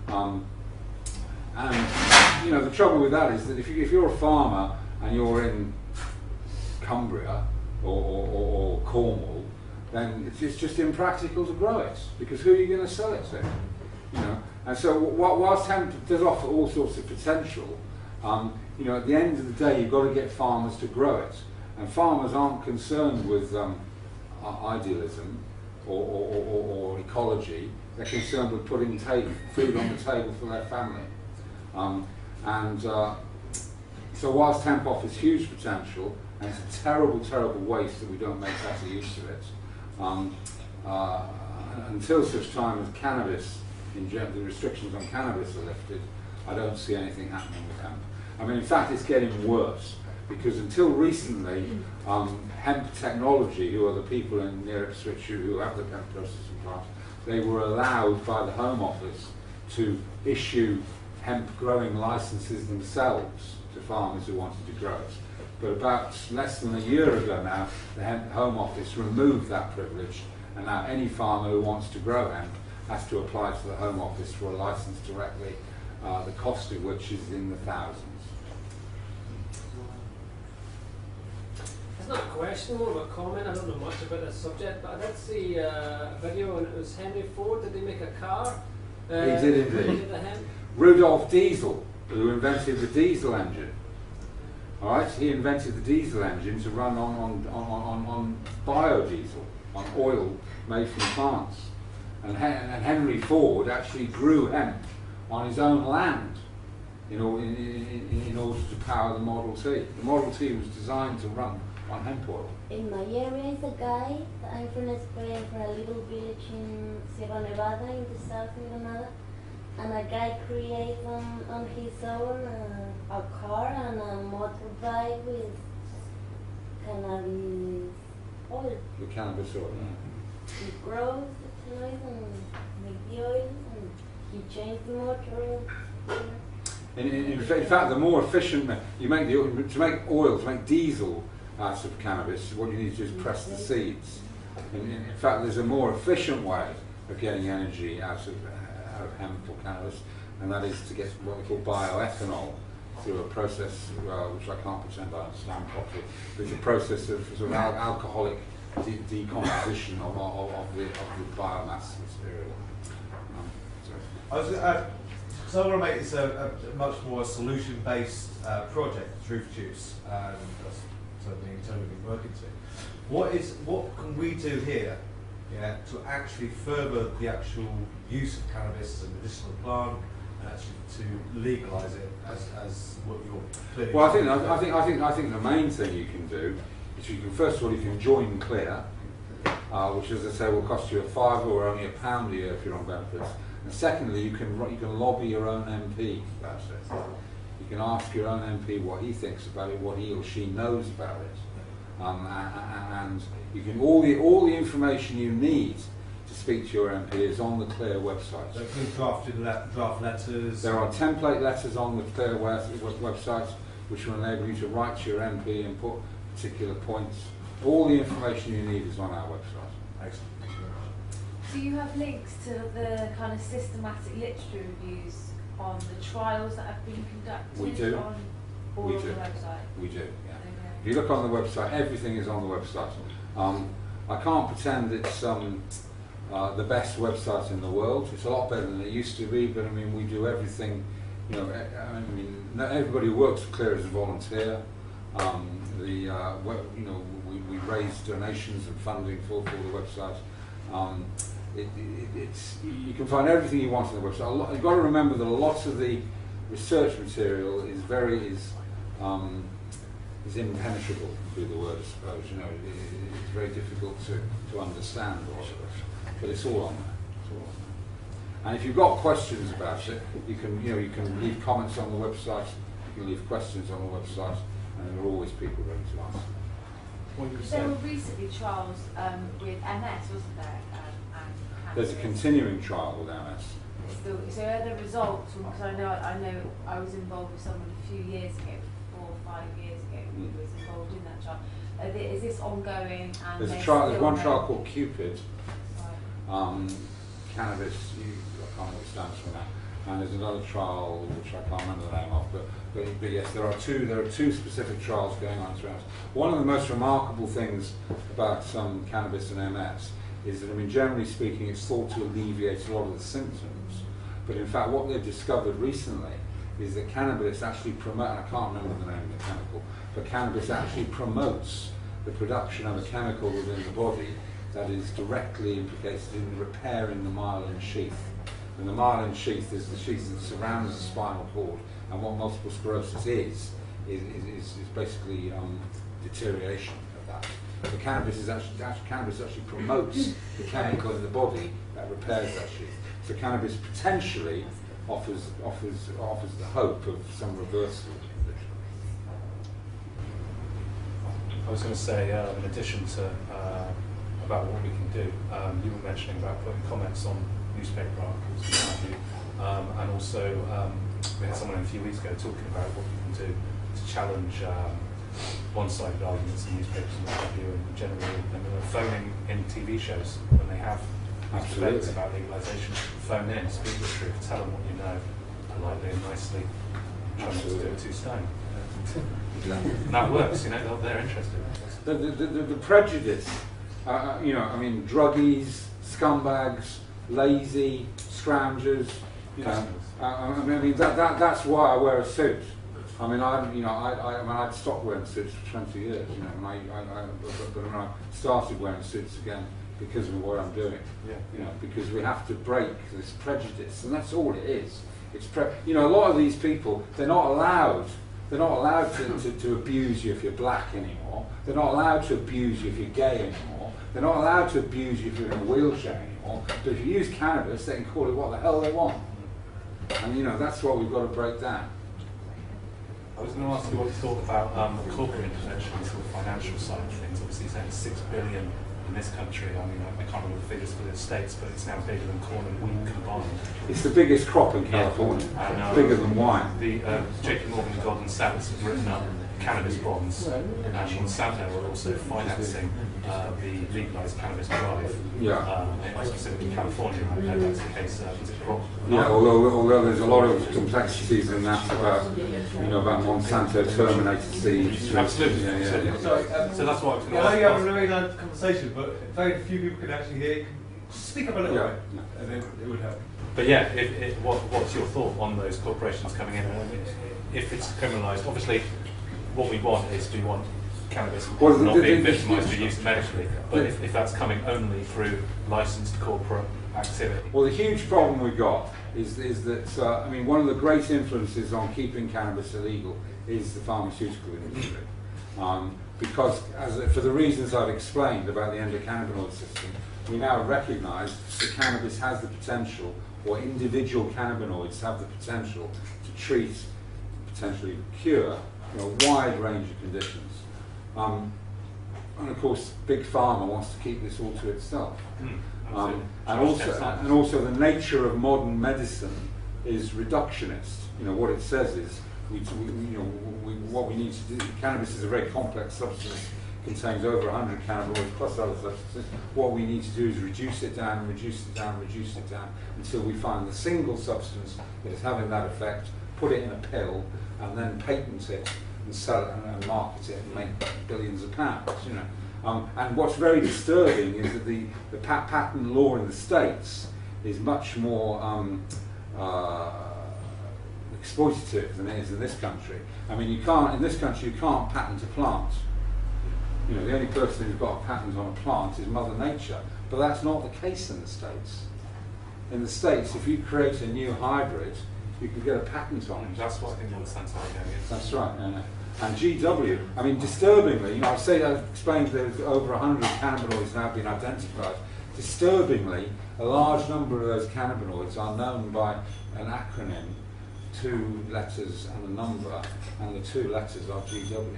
And you know, the trouble with that is that if you're a farmer and you're in Cumbria or Cornwall, then it's just impractical to grow it, because who are you going to sell it to? You know, and so whilst hemp does offer all sorts of potential, you know, at the end of the day, you've got to get farmers to grow it, and farmers aren't concerned with idealism or ecology. They're concerned with putting food on the table for their family, so whilst hemp offers huge potential, and it's a terrible, terrible waste that we don't make better use of it. Until such time as cannabis, the restrictions on cannabis are lifted, I don't see anything happening with hemp. I mean, in fact, it's getting worse, because until recently, hemp technology, who are the people near Ipswich who have the hemp processing plant, they were allowed by the Home Office to issue hemp growing licenses themselves to farmers who wanted to grow it. But about less than a year ago now, the Home Office removed that privilege, and now any farmer who wants to grow hemp has to apply to the Home Office for a license directly, the cost of which is in the thousands. It's not a question, more of a comment. I don't know much about this subject, but I did see a video, and it was Henry Ford. Did he make a car? He did indeed. Rudolf Diesel, who invented the diesel engine. All right, he invented the diesel engine to run on biodiesel, on oil made from plants. And Henry Ford actually grew hemp on his own land in order to power the Model T. The Model T was designed to run on hemp oil. In my area is a guy, I'm from Spain, from a little village in Sierra Nevada, in the south of Granada, and a guy created on his own a car and a motorbike with cannabis oil. The cannabis oil, yeah. He grows the noise and make the oil, and you change the motor. In fact, the more efficient you make to make oil, to make diesel out of cannabis, what you need to do is press the seeds. In fact, there's a more efficient way of getting energy out of hemp or cannabis, and that is to get what we call bioethanol through a process which I can't pretend I understand properly. But it's a process of sort of alcoholic decomposition of the biomass material. So I want to make this a much more solution-based project, TruthJuice. That's something we've been working to. What can we do here, to actually further the actual use of cannabis as a medicinal plant, and actually to legalise it as what you're clearly. Well, I think the main thing you can do is you can first of all you can join Clear, which, as I say, will cost you a £5 or only £1 a year if you're on benefits. And secondly, you can lobby your own MP about it. You can ask your own MP what he thinks about it, what he or she knows about it, and you can all the information you need to speak to your MP is on the Clear website. So include draft letters. There are template letters on the Clear website which will enable you to write to your MP and put particular points. All the information you need is on our website. Excellent. Do you have links to the kind of systematic literature reviews on the trials that have been conducted? We do. On We the do. website? We do, yeah. Okay. If you look on the website, everything is on the website. I can't pretend it's the best website in the world. It's a lot better than it used to be, but I mean, we do everything. Not everybody who works for Clear is a volunteer. We raise donations and funding for the website. You can find everything you want on the website. You've got to remember that a lot of the research material is impenetrable, through the word, I suppose. It's very difficult to understand, but it's all on there. It's all on there. And if you've got questions about it, you can leave comments on the website. You can leave questions on the website, and there are always people ready to answer. There were recently trials with MS, wasn't there? There's a continuing trial with MS. So are the results? Because I know I was involved with someone a few years ago, 4 or 5 years ago, who was involved in that trial. Is this ongoing? And there's one trial called Cupid. Cannabis, I can't remember what it stands for now. And there's another trial which I can't remember the name of, but yes, there are two specific trials going on throughout. One of the most remarkable things about cannabis and MS is that, generally speaking, it's thought to alleviate a lot of the symptoms, but in fact what they've discovered recently is that cannabis actually I can't remember the name of the chemical, but cannabis actually promotes the production of a chemical within the body that is directly implicated in repairing the myelin sheath. And the myelin sheath is the sheath that surrounds the spinal cord, and what multiple sclerosis is basically deterioration of that. The cannabis actually promotes the chemical in the body that repairs that sheath. So cannabis potentially offers the hope of some reversal of the condition. I was going to say, in addition to about what we can do, you were mentioning about putting comments on newspaper articles and what have you, and also we had someone a few weeks ago talking about what you can do to challenge one-sided arguments in newspapers and what have you, and generally phoning in TV shows when they have debates about legalisation. Phone in, speak the truth, tell them what you know, politely and nicely. Try not to do it too stone. And that works, they're interested. The prejudice, druggies, scumbags, lazy, scroungers. That's why I wear a suit. I'd stopped wearing suits for 20 years. But when I started wearing suits again because of what I'm doing. Because we have to break this prejudice, and that's all it is. It's a lot of these people, they're not allowed to abuse you if you're black anymore. They're not allowed to abuse you if you're gay anymore. They're not allowed to abuse you if you're in a wheelchair anymore. But if you use cannabis, they can call it what the hell they want. And that's what we've got to break down. I was going to ask you what you thought about the corporate intervention into the financial side of things. Obviously, you're saying $6 billion in this country. I mean, I can't remember the figures for the States, but it's now bigger than corn and wheat combined. It's the biggest crop in California, And, bigger than wine. The JP Morgan and Goldman Sachs have written up cannabis bonds, and Monsanto are also financing the legalised cannabis drive, specifically in California. I know that's the case. Is it crop? Yeah, although there's a lot of complexities in that about Monsanto terminated seeds. Absolutely. Sorry, so that's why I was going to I know ask. you have a very nice conversation, but very few people can actually hear. Speak up a little bit, and then it would help. But yeah, what's your thought on those corporations coming in? If it's criminalised, obviously, what we want is we want cannabis not being victimised or used medically. But if that's coming only through licensed corporate activity. Well, the huge problem we've got is that one of the great influences on keeping cannabis illegal is the pharmaceutical industry, because for the reasons I've explained about the endocannabinoid system, we now recognise that cannabis has the potential, or individual cannabinoids have the potential to treat, potentially cure, a wide range of conditions. And of course, Big Pharma wants to keep this all to itself. And also the nature of modern medicine is reductionist. What it says is, what we need to do, cannabis is a very complex substance, contains over 100 cannabinoids plus other substances. What we need to do is reduce it down, reduce it down, reduce it down, until we find the single substance that is having that effect, put it in a pill, and then patent it and sell it and market it and make billions of pounds. And what's very disturbing is that the patent law in the States is much more exploitative than it is in this country. I mean, in this country you can't patent a plant. The only person who's got a patent on a plant is Mother Nature, but that's not the case in the States. In the States, if you create a new hybrid, you can get a patent on it. That's what I think Monsanto are going against. That's right. And GW, disturbingly, I've explained there's over 100 cannabinoids now been identified. Disturbingly, a large number of those cannabinoids are known by an acronym, 2 letters and a number, and the 2 letters are GW.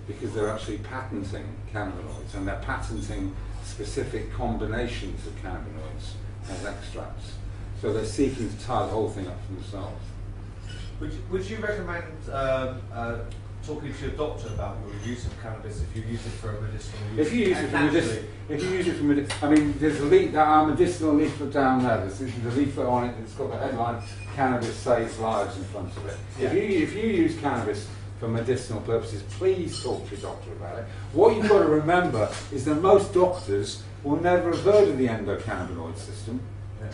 Because they're actually patenting cannabinoids, and they're patenting specific combinations of cannabinoids as extracts. So they're seeking to tie the whole thing up for themselves. Would you recommend talking to your doctor about your use of cannabis if you use it for a medicinal use? If you use it for there's our medicinal leaflet down there. There's the leaflet on it. It's got the headline "Cannabis Saves Lives" in front of it. Yeah. If you use cannabis for medicinal purposes, please talk to your doctor about it. What you've got to remember is that most doctors will never have heard of the endocannabinoid system. Yeah.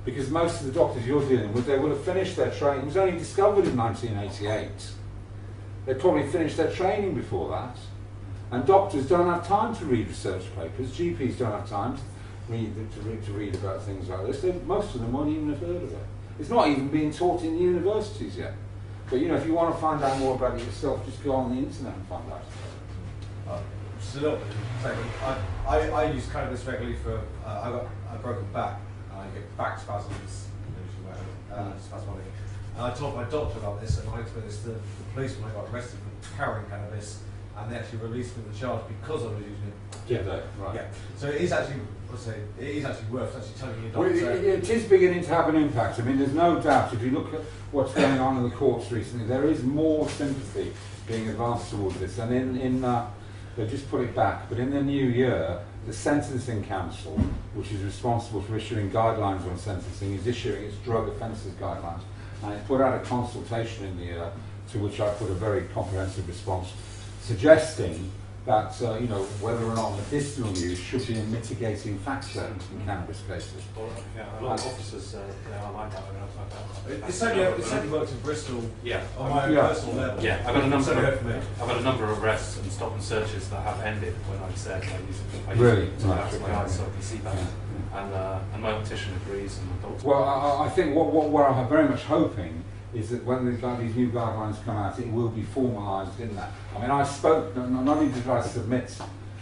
Because most of the doctors you're dealing with, they will have finished their training. It was only discovered in 1988. They probably finished their training before that. And doctors don't have time to read research papers. GPs don't have time to read about things like this. Most of them won't even have heard of it. It's not even being taught in universities yet. But if you want to find out more about it yourself, just go on the internet and find out. Just a little bit. I use cannabis regularly for. I got a broken back. I get back spasms, spasmodic. And I told my doctor about this, and I explained this to the police when I got arrested for carrying cannabis, and they actually released me from the charge because I was using it. Yeah, right. Yeah. So it is actually, worth actually telling your Well, doctor. it is beginning to have an impact. There's no doubt. If you look at what's going on in the courts recently, there is more sympathy being advanced towards this. And they'll just put it back. But in the new year, the Sentencing Council, which is responsible for issuing guidelines on sentencing, is issuing its drug offences guidelines. And it put out a consultation in the year, to which I put a very comprehensive response, suggesting that whether or not medicinal use should be a mitigating factor in cannabis cases. A lot of officers are like that. It's certainly worked in Bristol. Yeah. On my own personal level. Yeah, I've had a number of arrests and stop and searches that have ended when I've said I use really? it to guys so I can see that. Yeah. And my optician agrees, and my doctor. Well, I think what I'm very much hoping is that when these new guidelines come out, it will be formalised in that. I spoke, not only did I submit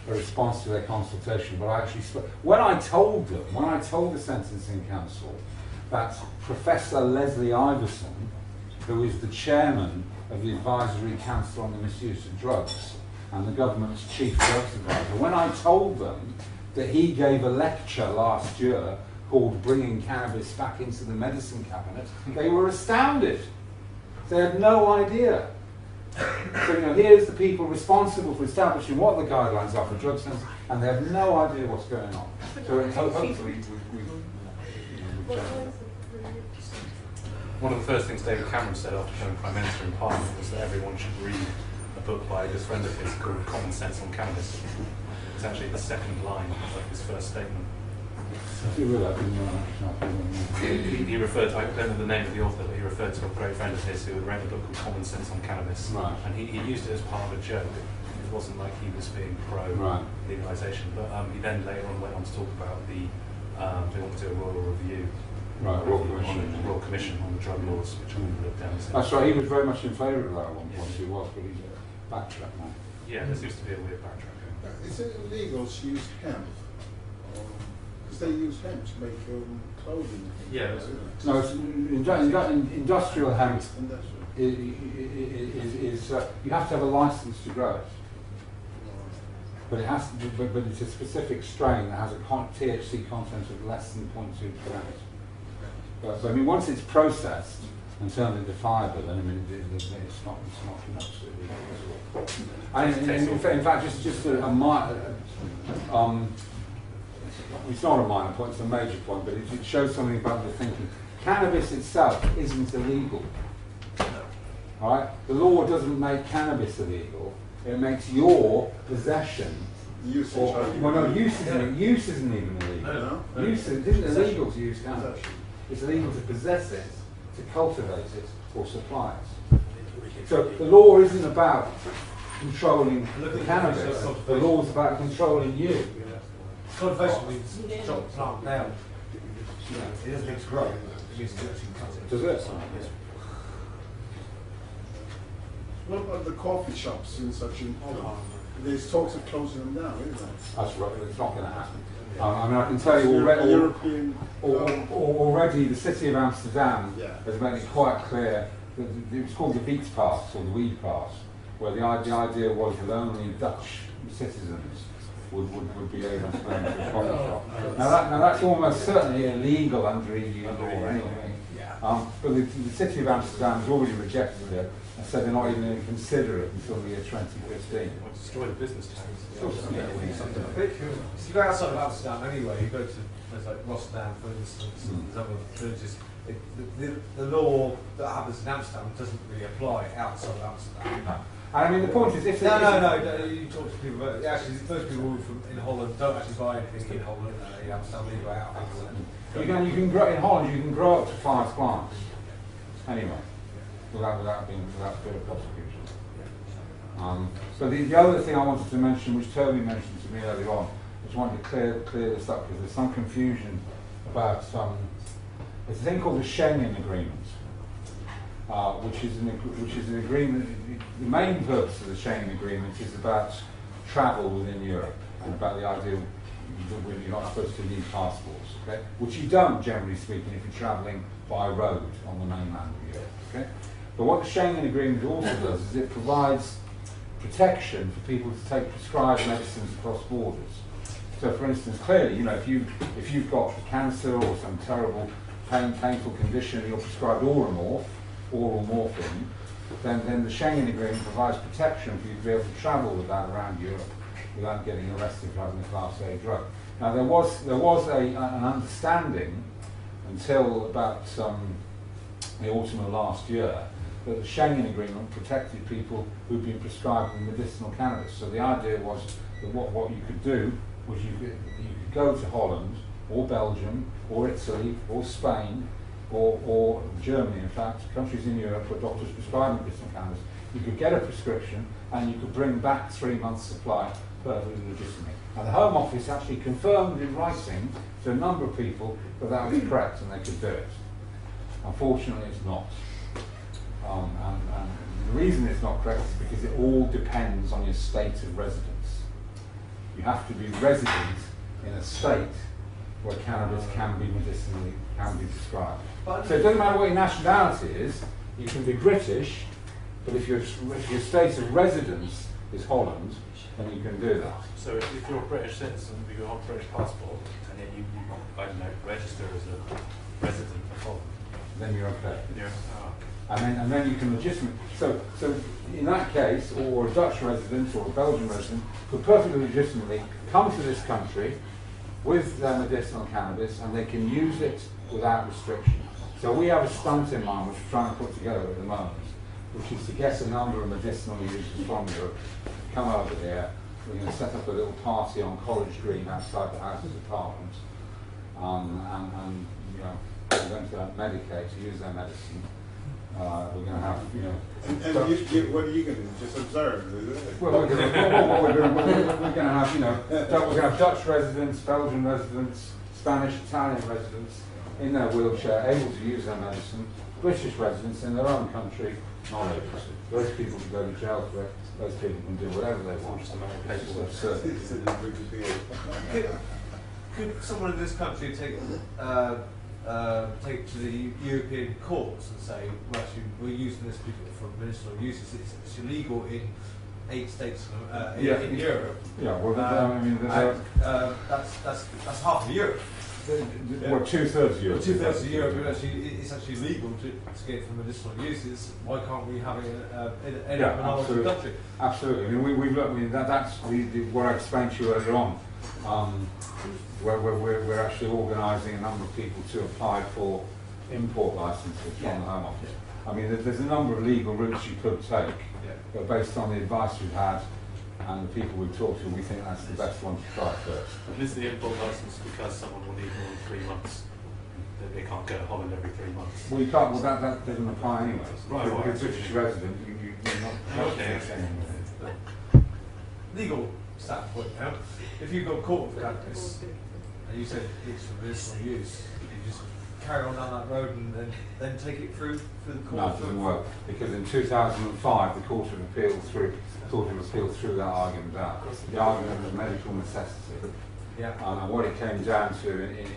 a response to their consultation, but I actually spoke. When I told the Sentencing Council that Professor Leslie Iverson, who is the chairman of the Advisory Council on the Misuse of Drugs, and the government's chief drugs advisor. When I told them that he gave a lecture last year called Bringing Cannabis Back into the Medicine Cabinet, they were astounded. They had no idea. So, here's the people responsible for establishing what the guidelines are for drug sense, and they have no idea what's going on. So hopefully One of the first things David Cameron said after becoming Prime Minister in Parliament was that everyone should read a book by a good friend of his called Common Sense on Cannabis. It's actually the second line of his first statement. he referred to, I don't know the name of the author, but he referred to a great friend of his who had written a book called Common Sense on Cannabis. Right. And he used it as part of a joke. It wasn't like he was being pro-legalisation. But he then later on went on to talk about they want to do a royal review. Right, Royal Commission on the drug laws, which we looked down. That's right, he was very much in favour of that at one point, he was, but he's backtracked now. Yeah, there seems to be a weird backtrack. Is it illegal to use hemp? Because they use hemp to make clothing. Yeah. No, industrial hemp is you have to have a license to grow it. But it has to be, but it's a specific strain that has a THC content of less than 0.2%. But I mean, once it's processed and turned into fibre, then I mean, it's not absolutely possible. And in fact, just a minor, it's not a minor point; it's a major point. But it shows something about the thinking. Cannabis itself isn't illegal. All right, the law doesn't make cannabis illegal. It makes your possession. Use isn't even illegal. Use isn't illegal to use cannabis. It's illegal to possess it, to cultivate it, or supply it. So the law isn't about controlling the cannabis. The law is about controlling you. Cultivation means chop the plant down. It doesn't mean to grow. It means to actually cut it. Does it? What about the coffee shops in such in Holland? There's talks of closing them down, isn't there? That's right, it's not going to happen. I mean, I can tell you already the city of Amsterdam has made it quite clear that it's called the Beats Pass or the Weed Pass, where the idea was that only Dutch citizens would be able to go into a coffee shop. Now that's almost certainly illegal under EU law anyway. But the city of Amsterdam has already rejected it and said they're not even going to consider it until the year 2015. Well, destroy the business tax. If you go outside of Amsterdam anyway, you go to places like Rotterdam, for instance, and there's other villages. The law that happens in Amsterdam doesn't really apply outside of Amsterdam. I mean, the point is, if no, you talk to people, but actually, most people in Holland don't actually buy anything in Holland. In Amsterdam, they go out. You can grow in Holland. You can grow up to 5 plants. Anyway, without fear of prosecution. So the other thing I wanted to mention, which Toby mentioned to me earlier on, I just wanted to clear this up because there's some confusion about there's a thing called the Schengen Agreement, which is an agreement. The main purpose of the Schengen Agreement is about travel within Europe and about the idea that you're not supposed to need passports, okay? Which you don't, generally speaking, if you're travelling by road on the mainland of Europe, okay? But what the Schengen Agreement also does is it provides protection for people to take prescribed medicines across borders. So, for instance, clearly, if you've got cancer or some terrible painful condition and you're prescribed oral morphine, then the Schengen Agreement provides protection for you to be able to travel with that around Europe without getting arrested for having a Class A drug. Now there was an understanding until about the autumn of last year that the Schengen Agreement protected people who'd been prescribed medicinal cannabis. So the idea was that what you could do was you could go to Holland or Belgium or Italy or Spain or Germany, in fact, countries in Europe where doctors prescribe medicinal cannabis. You could get a prescription and you could bring back 3 months' supply perfectly legitimately. And the Home Office actually confirmed in writing to a number of people that that was correct and they could do it. Unfortunately, it's not. And the reason it's not correct is because it all depends on your state of residence. You have to be resident in a state where cannabis can be prescribed. So it doesn't matter what your nationality is. You can be British, but if your state of residence is Holland, then you can do that. So if you're a British citizen with your British passport, and then you I don't know, register as a resident of Holland, Then you're okay. you're, And then you can legitimately, so in that case, or a Dutch resident or a Belgian resident could perfectly legitimately come to this country with their medicinal cannabis and they can use it without restriction. So we have a stunt in mind which we're trying to put together at the moment, which is to get a number of medicinal users from Europe to come over here. We're going to set up a little party on College Green outside the Houses of Parliament, and you know, we're going to medicate, to use their medicine. We're going to have, you know. And what are you going to do? Just observe? Well, we're going to have, you know, we're going to have Dutch residents, Belgian residents, Spanish, Italian residents in their wheelchair, able to use their medicine. British residents in their own country, not able to. Those people can go to jail for it. Those people can do whatever they want. Just Could someone in this country take it to the European courts and say, well, actually, we're using this for medicinal uses. It's illegal in 8 states in Europe. Yeah, well, I mean, that's half of Europe. Well, 2/3 of Europe. 2/3 of Europe, it's actually legal to get it for medicinal uses. Why can't we have it in a minority country? Absolutely. I mean, we've looked. I mean, that's what I explained to you earlier on. Where we're actually organising a number of people to apply for import licences from the Home Office. I mean, there's a number of legal routes you could take, but based on the advice we've had and the people we've talked to, we think that's the best one to try first. and is the import license because someone will need more than 3 months? That they can't go to Holland every 3 months? Well, you can't. Well, that doesn't apply anyway. Right, If right. you're a British resident, you're not. Okay. Legal standpoint now, if you go caught with cannabis and you said it's for medicinal use, you just carry on down that road and then take it through the court? No, it doesn't work, because in 2005 the Court of Appeal threw that argument out. The argument of medical necessity. And what it came down to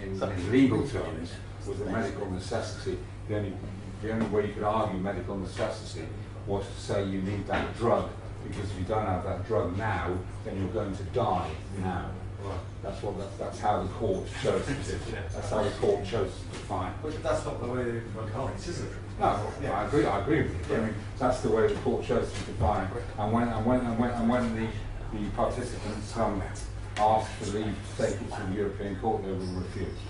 in legal terms was that medical necessity, the only way you could argue medical necessity was to say you need that drug, because if you don't have that drug now, then you're going to die now. That's how the court chose to do it. That's how the court chose to define it. But that's not the way they run countries, is it? No, I agree with you. I mean, that's the way the court chose to define it. And when the participants asked for leave to take it to the European Court, they were refused.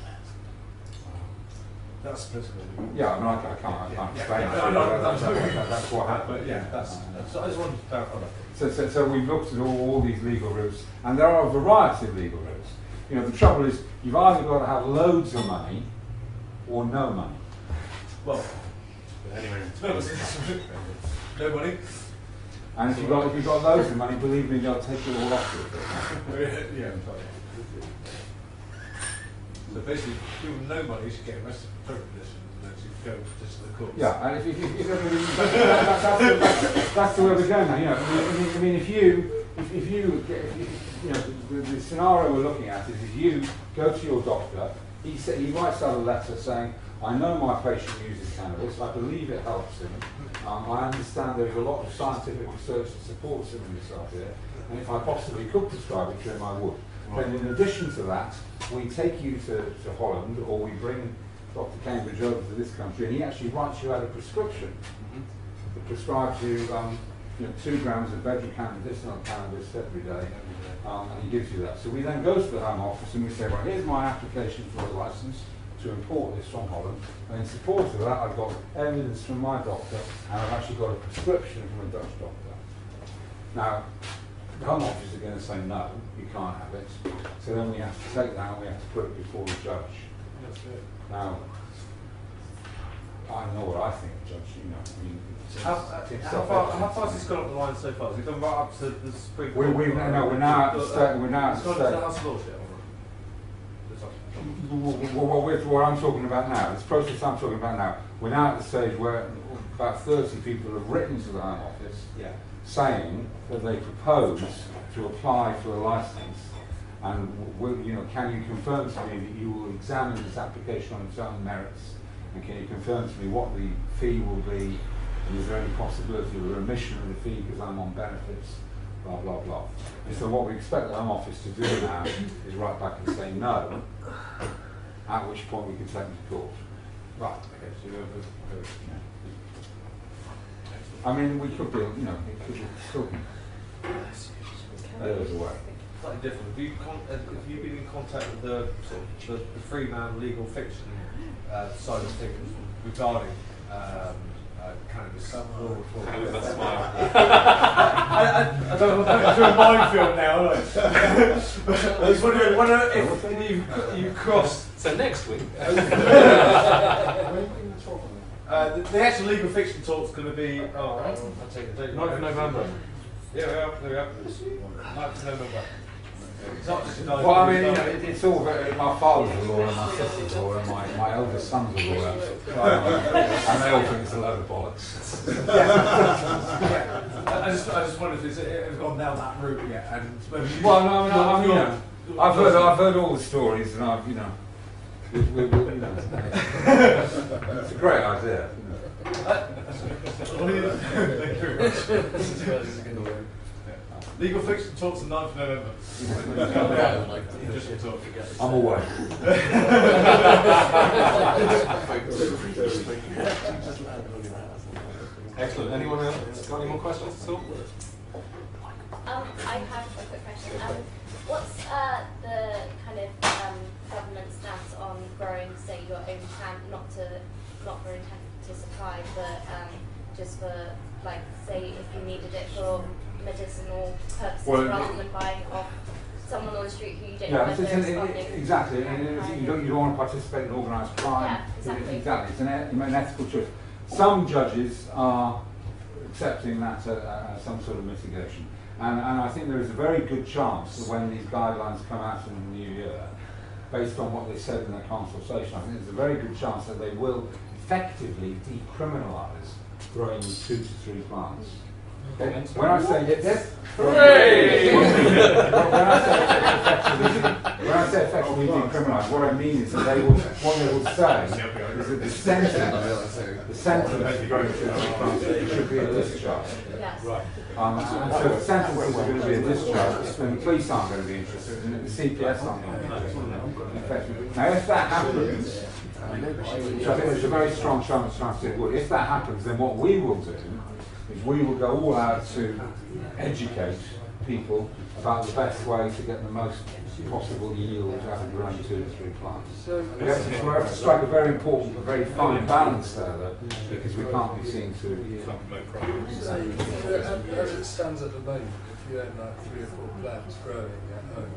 That's basically. Yeah, I mean, I can't explain it. That's what happened. But yeah, so I just wanted to clarify that. So we've looked at all these legal routes, and there are a variety of legal routes. You know, the trouble is, you've either got to have loads of money or no money. Well, Anyway, no money. And if you've got loads of money, believe me, they'll take it all off you. Yeah. So basically, people with no money should get arrested for drug possession and then should go to the courts. Yeah, and that's the way we're going now. You know, I mean, if you know, the scenario we're looking at is if you go to your doctor, he writes out a letter saying, I know my patient uses cannabis, I believe it helps him, I understand there's a lot of scientific research that supports him in this idea, and if I possibly could prescribe it to him, I would. Then in addition to that, we take you to Holland, or we bring Dr. Cambridge over to this country, and he actually writes you out a prescription that prescribes you 2 grams of medicinal cannabis every day, and he gives you that. So we then go to the Home Office and we say, right, here's my application for a license to import this from Holland, and in support of that I've got evidence from my doctor, and I've actually got a prescription from a Dutch doctor. Now, the Home Office are going to say no, you can't have it, so then we have to take that and we have to put it before the judge. That's it. Now, I know what I think, Judge, you know, I mean, how far has this gone up the line so far? Has it gone right up to the Supreme Court? we're now at the state. We're now at It's the gone to the state. House of Lords yet? What I'm talking about now, this process I'm talking about now, we're now at the stage where about 30 people have written to the Home Office saying that they propose to apply for a license, and can you confirm to me that you will examine this application on its own merits, and can you confirm to me what the fee will be, and is there any possibility of a remission of the fee because I'm on benefits, blah, blah, blah. And so what we expect the Home Office to do now is write back and say no, at which point we can take them to court. Right, okay, so I mean, we could be, you know, it could still be years away. Slightly different. Have you been in contact with the sort of the Freeman legal fiction side of things regarding cannabis law reform? That's smile. I don't know if you're a minefield now, are I was wondering if you crossed. So next week. The actual legal fiction talk's going to be. Oh, I'll take the date. 9th of November. Yeah, we are. 9th of November. Well, I mean, you know, it's all very, my father's a lawyer, my sister's a lawyer, my eldest son's a lawyer, and they all think it's a load of bollocks. I just wondered if it's gone down that route yet. And well, no, I mean, you know, I've heard all the stories, and I've, you know, you know, it's a great idea. Legal fiction talks on 9th of November. I'm away. Excellent. Anyone else got any more questions at all? I have a quick question. What's the kind of government stance on growing, say, your own plant, not for intent to supply, but just for, like, say, if you needed it for medicinal purposes, rather than buying off someone on the street who you don't know whether they're responding? Exactly, and you don't want to participate in organised crime. Yeah, exactly. It's an ethical choice. Some judges are accepting that as some sort of mitigation. And I think there is a very good chance that when these guidelines come out in the new year, based on what they said in their consultation, I think there's a very good chance that they will effectively decriminalise growing 2 to 3 plants. Okay. When I say yes, when I say effectively decriminalise, what I mean is that what they will say is that the sentence growing 2 to 3 plants should be a discharge. Right. And so the sentences are going to be a discharge, and the police aren't going to be interested, and the CPS aren't going to be interested. Now, if that happens, which I think there's a very strong chance it would, if that happens, then what we will do is we will go all out to educate people about the best way to get the most possible yield out of growing 2 to 3 plants. So we have to strike a very important, but very fine balance there, though, because we can't be seen to. As it stands at the moment, if you had like 3 or 4 plants growing at home,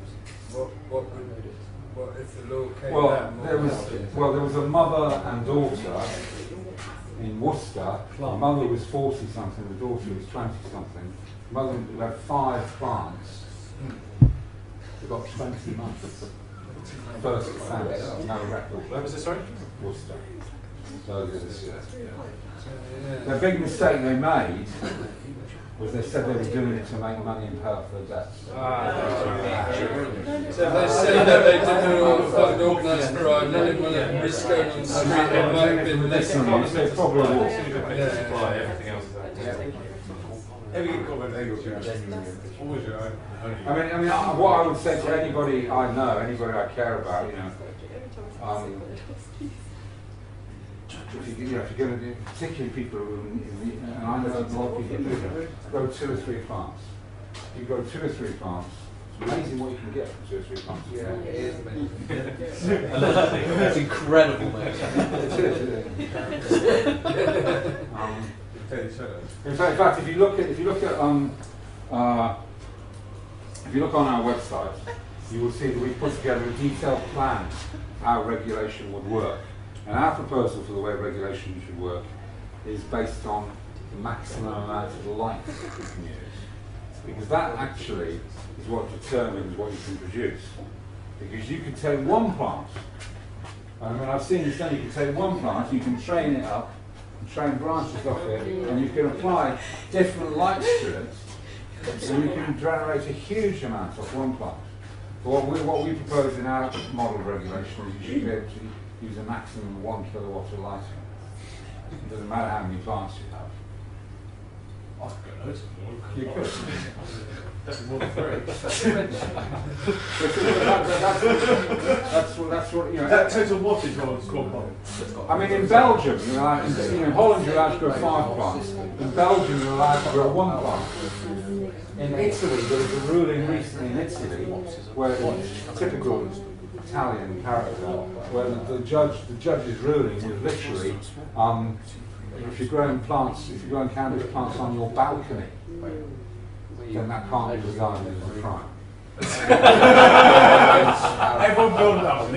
what if the law came down? There was a mother and daughter in Worcester. The mother was 40-something, the daughter was 20-something. The mother had 5 plants. They got 20 months. First offence, no record. Where was this, sorry? Worcester. So the big mistake they made was they said they were doing it to make money and pay off their debts. So they said that they didn't find organised crime, they didn't want to risk going on the street, it might have been less common. They probably will. Everything else is I mean, what I would say to anybody I know, anybody I care about, you know, if you're going to, particularly people who, and I know a lot of people who grow 2 or 3 plants. You grow 2 or 3 plants. It's amazing what you can get from 2 or 3 plants. Yeah, it is amazing. It's incredible, mate. In fact, if you look on our website, you will see that we've put together a detailed plan how regulation would work. And our proposal for the way regulation should work is based on the maximum amount of light that we can use. Because that actually is what determines what you can produce. Because you can take one plant, and when I've seen this done, you can take one plant, you can train it up, and train branches off it, and you can apply different lights to it, and you can generate a huge amount off one plant. But what we propose in our model of regulation is you should be able to use a maximum of 1 kilowatt of lighting. It doesn't matter how many plants you have. You could. Definitely more than 3. That's what, you know. That total wattage was quad pump. I mean, in Belgium, you're allowed, in Holland, you're allowed to grow 5 plants. In Belgium, you're allowed to grow 1 plant. In Italy, there was a ruling recently in Italy where typical Italian character, where the judge's ruling was literally, if you're growing cannabis plants on your balcony, then that can't be regarded as a crime. Everyone build that one,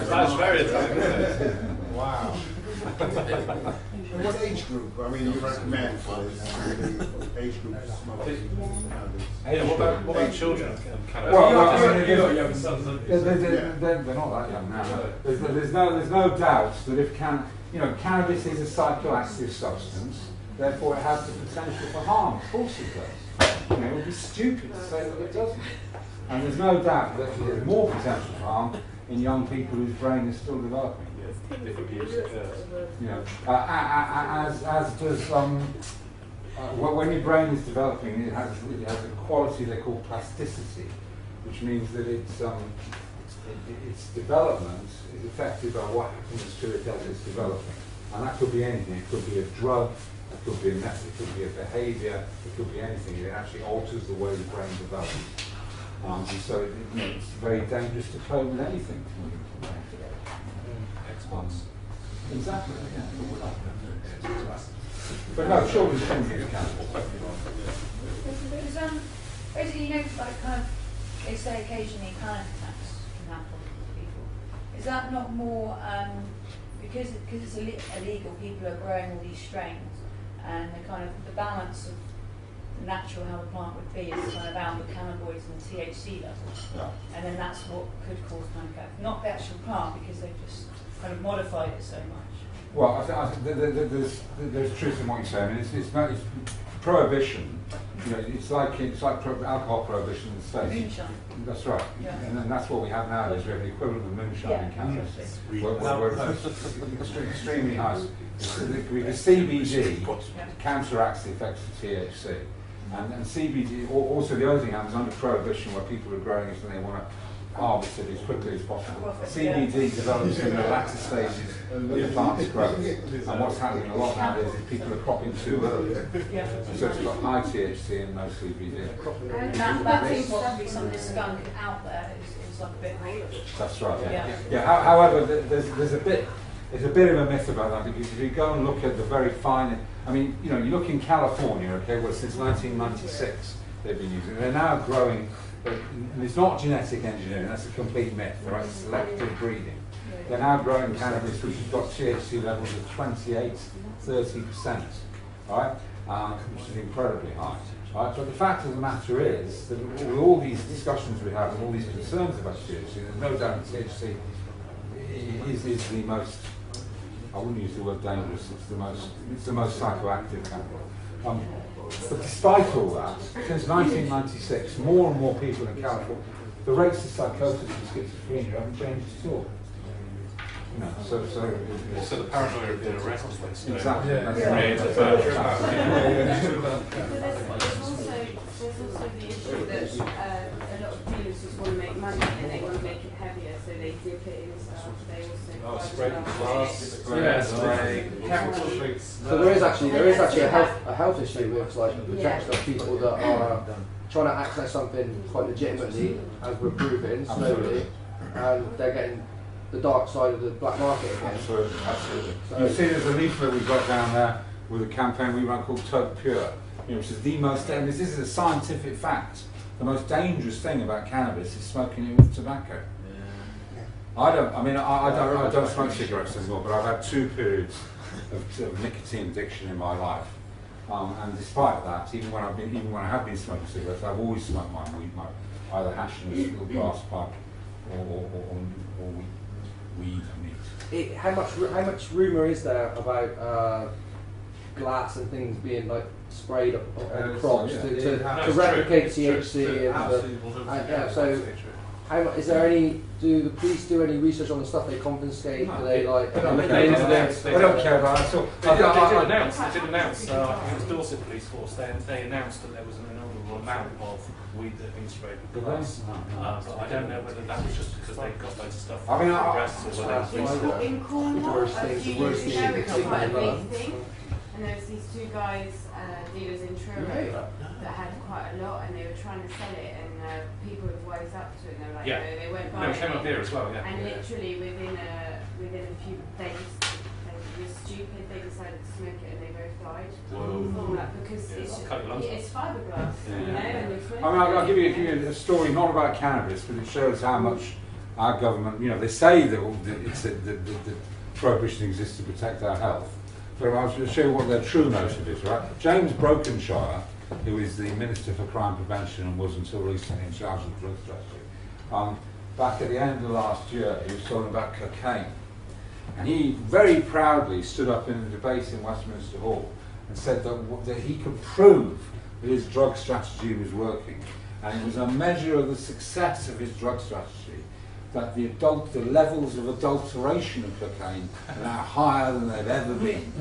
That's very Italian. Wow. What age group? I mean, you recommend for this age group to smoke cannabis? What about children? They're not that young now. There's no doubt that if cannabis is a psychoactive substance, therefore it has the potential for harm. Of course it does. It would be stupid to say that it doesn't. And there's no doubt that there's more potential for harm in young people whose brain is still developing. As does when your brain is developing, it has a quality they call plasticity, which means that its development is affected by what happens to it as it's developing, and that could be anything. It could be a drug, it could be a method, it could be a behaviour, it could be anything. It actually alters the way the brain develops, and so it's very dangerous to play with anything. Exactly. Yeah. But no, children shouldn't use cannabis. Basically, like kind of, they say occasionally panic attacks can happen to people. Is that not more because it's illegal? People are growing all these strains, and the balance of the natural how the plant would be is kind of out the cannabinoids and the THC levels, and then that's what could cause panic attack. Not the actual plant, because they've just kind of modified it so much. Well, I think there's truth in what you say. I mean, it's prohibition. It's like alcohol prohibition in the States. Moonshine. That's right. Yeah. And that's what we have nowadays. We have the equivalent of moonshine in cannabis. Where it's extremely high. The CBD counteracts the effects of THC. And CBD, also the other thing happens under prohibition where people are growing it and they want to harvest it as quickly as possible. CBD develops in the latter stages of the plant's growth. And what's happening a lot nowadays is people are cropping too early. And so it's got high THC and no CBD. That seems to be some of the skunk out there is like a bit. That's right. Yeah. However, there's a bit of a myth about that, because if you go and look at the very fine, I mean, you look in California, okay, well, since 1996 they've been using it. They're now growing, and it's not genetic engineering, that's a complete myth, right? It's selective breeding. They're now growing cannabis which has got THC levels of 28-30%, right? Which is incredibly high. Right? But the fact of the matter is that with all these discussions we have and all these concerns about THC, there's no doubt that THC is the most, I wouldn't use the word dangerous, it's the most psychoactive chemical. But despite all that, since 1996, more and more people in California, the rates of psychosis and schizophrenia haven't changed at all. So the paranoia of being arrested. Exactly. There's also the issue that a lot of dealers just want to make money and they want to make it heavier, so they dip it in stuff. They also So there is actually a health issue with like the protection of people that are trying to access something quite legitimately, as we're proving slowly, and they're getting the dark side of the black market again. Absolutely. So you see, there's a leaflet we've got down there with a campaign we run called Toke Pure, which is the most dangerous. This is a scientific fact. The most dangerous thing about cannabis is smoking it with tobacco. I don't smoke cigarettes anymore, but I've had 2 periods of nicotine addiction in my life. And despite that, even when I have been smoking cigarettes, I've always smoked my weed, either hash in a little glass pipe or weed meat. How much rumour is there about glass and things being like sprayed on crops to replicate THC? Is there any? Do the police do any research on the stuff they confiscate? No, do they like? they don't look care into about them? that. They don't care about that at all. They did announce. I think it was Dorset Police Force. They announced that there was an enormous amount of weed that had been sprayed with glass. But I don't know whether that was just because they got loads of stuff I mean, from arrests or whether In Cornwall, a few years ago, it was quite a big thing, and there was these two guys, dealers in Truro, that had quite a lot, and they were trying to sell it, and people had wised up to it, and they were like, no, they weren't buying it came up it. here as well, yeah. And literally within a few days, they were stupid, they decided to smoke it, and they both died. Whoa. Because Yeah, it's fiberglass, you know, and you're smoking. I mean, I'll give you a story not about cannabis, but it shows how much our government, you know, they say that the prohibition exists to protect our health. But I'll just show you what their true motive is, right? James Brokenshire, who is the Minister for Crime Prevention and was until recently in charge of the drug strategy, back at the end of last year, he was talking about cocaine. And he very proudly stood up in a debate in Westminster Hall and said that he could prove that his drug strategy was working. And it was a measure of the success of his drug strategy that the levels of adulteration of cocaine are now higher than they've ever been.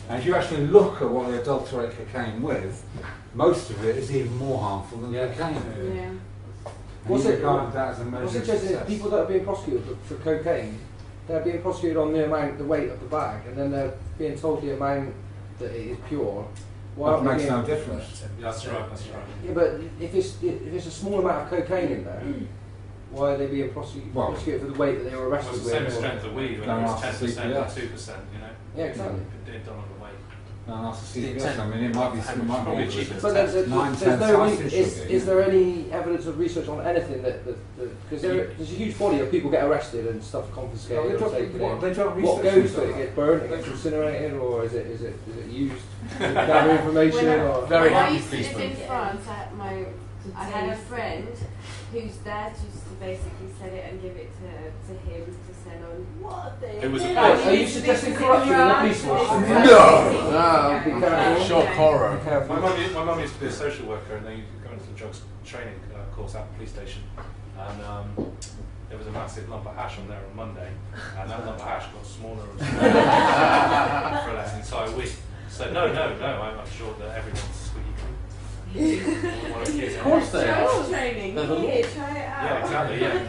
And if you actually look at what they adulterate cocaine with, most of it is even more harmful than cocaine. Yeah. What's What's interesting is people that are being prosecuted for cocaine, they're being prosecuted on the weight of the bag, and then they're being told the amount that it is pure. That makes no difference. That's right. Yeah, but if it's a small amount of cocaine in there, why are they being prosecuted for the weight that they were arrested with? It's the same as strength of weed, whether it's 10% or 2%, you know? Yeah, exactly. It done on the weight. No, that's a CPS. I mean, it might be cheaper. But is there any evidence of research on anything because there's a huge body of people get arrested and stuff confiscated. What goes to it? It gets burned, it gets incinerated, or is it used to gather information? When I used to live in France, I had a friend whose dad used to basically sell it and give it to him to sell on. What the? It was Are you suggesting corruption in the police force? No! Be careful. Shock horror. My mum used to be a social worker, and they used to go into the drugs training course at the police station. And there was a massive lump of hash on there on Monday, and that lump of hash got smaller and smaller for that entire week. So no, I'm sure that everyone's sweet. Of course they are. Training. Here, try it out. Yeah, exactly. Yeah.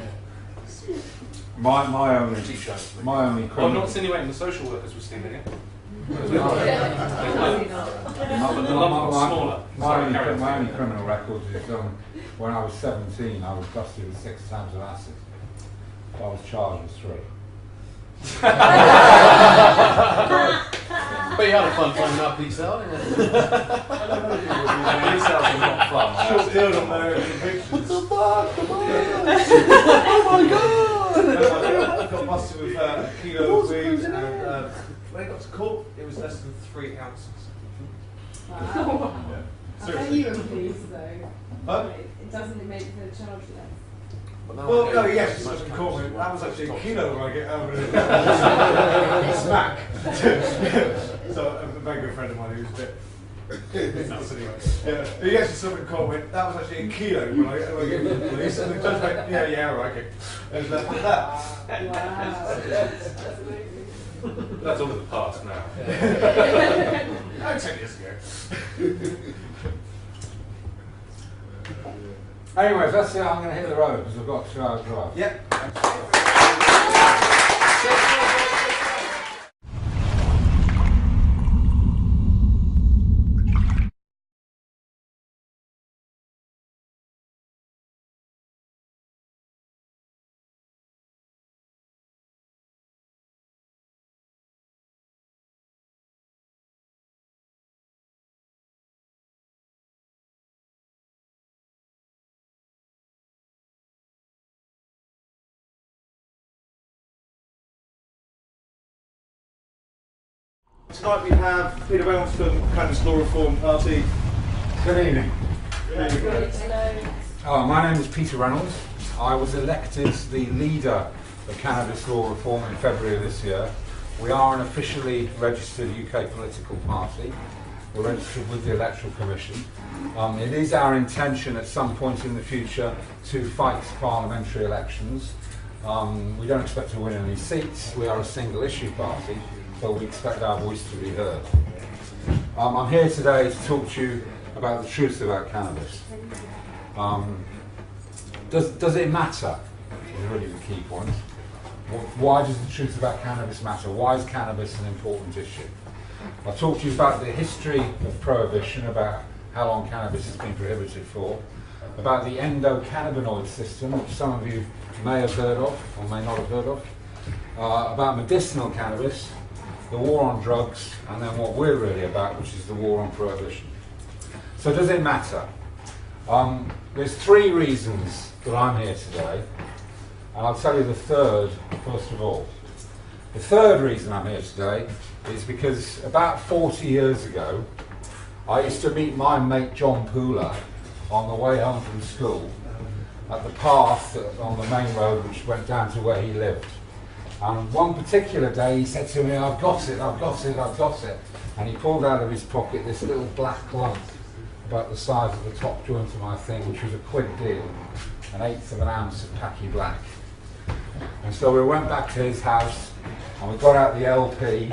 My only Well, criminal. I'm not insinuating the social workers were stealing it. My only criminal record is when I was 17, I was busted with 6 tons of acid. I was charged with 3. But you had a fun time that piece out, didn't you? Police cells are not fun. Short deal on there. What the fuck? Oh my god! I got busted with a kilo of weed, and when I got to court, it was less than 3 ounces. Wow. Yeah. I bet you were pleased though. Huh? It doesn't make the charge less. Well, no, yes, it's in court. That was actually a kilo when I get over it. Smack. So a very good friend of mine who's a bit nuts anyway. Yeah, he actually saw me in court went, that was actually a kilo when I get to the police, and the judge went, yeah, right, okay. And left with that. Wow. That's all in the past now. 10 years ago. Anyways, let's see. I'm going to hit the road because I've got a 2-hour drive. Yep. Tonight we have Peter Reynolds from Cannabis Law Reform Party. Good evening. My name is Peter Reynolds. I was elected the leader of Cannabis Law Reform in February of this year. We are an officially registered UK political party. We're registered with the Electoral Commission. It is our intention at some point in the future to fight parliamentary elections. We don't expect to win any seats. We are a single issue party, but we expect our voice to be heard. I'm here today to talk to you about the truth about cannabis. Does it matter? Is really the key point. Why does the truth about cannabis matter? Why is cannabis an important issue? I'll talk to you about the history of prohibition, about how long cannabis has been prohibited for, about the endocannabinoid system, which some of you may have heard of or may not have heard of, about medicinal cannabis, the war on drugs, and then what we're really about, which is the war on prohibition. So does it matter? There's three reasons that I'm here today, and I'll tell you the third first of all. The third reason I'm here today is because about 40 years ago, I used to meet my mate John Pooler on the way home from school at the path on the main road which went down to where he lived. And one particular day he said to me, I've got it. And he pulled out of his pocket this little black lump about the size of the top joint of my thing, which was a quid deal, 1/8 of an ounce of Packy Black. And so we went back to his house and we got out the LP.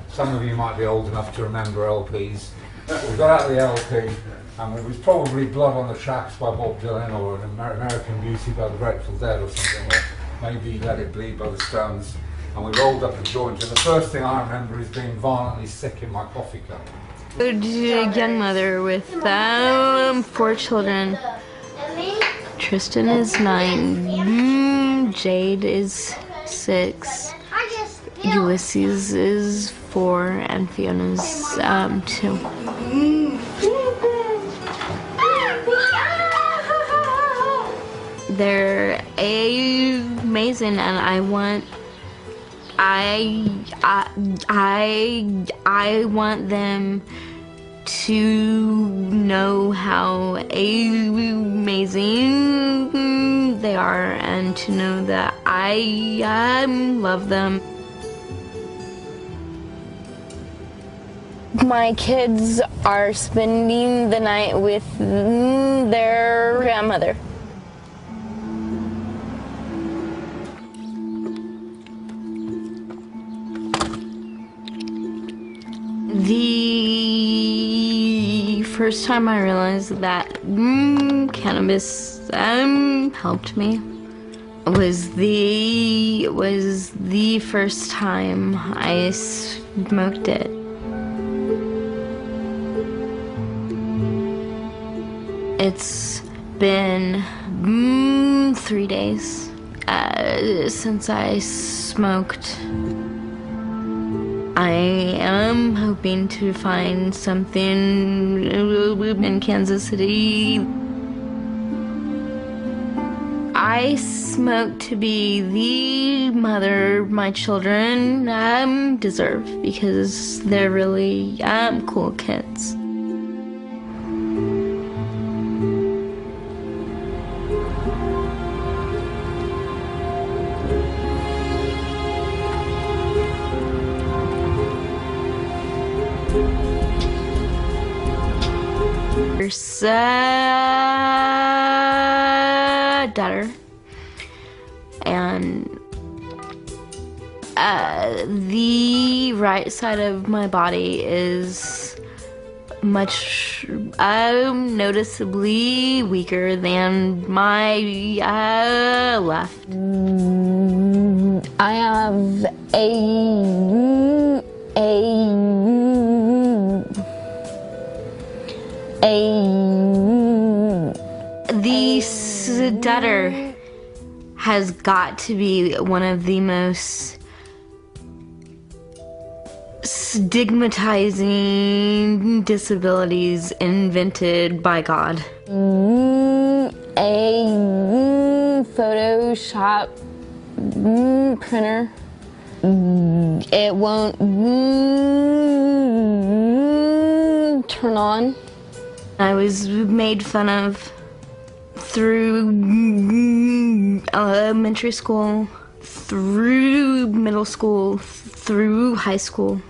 Some of you might be old enough to remember LPs. We got out the LP and it was probably Blood on the Tracks by Bob Dylan or American Beauty by the Grateful Dead or something, or maybe Let It Bleed by the Stones. And we rolled up a joint, and the first thing I remember is being violently sick in my coffee cup. A young mother with 4 children. Tristan is 9, Jade is 6, Ulysses is 4, and Fiona's 2. They're amazing, and I want them to know how amazing they are, and to know that I love them. My kids are spending the night with their grandmother. The first time I realized that cannabis helped me was the first time I smoked it. It's been 3 days since I smoked. I am hoping to find something in Kansas City. I smoke to be the mother my children deserve, because they're really cool kids. Daughter, and the right side of my body is much noticeably weaker than my left. I have the stutter has got to be one of the most stigmatizing disabilities invented by God. A Photoshop printer, it won't turn on. I was made fun of through elementary school, through middle school, through high school.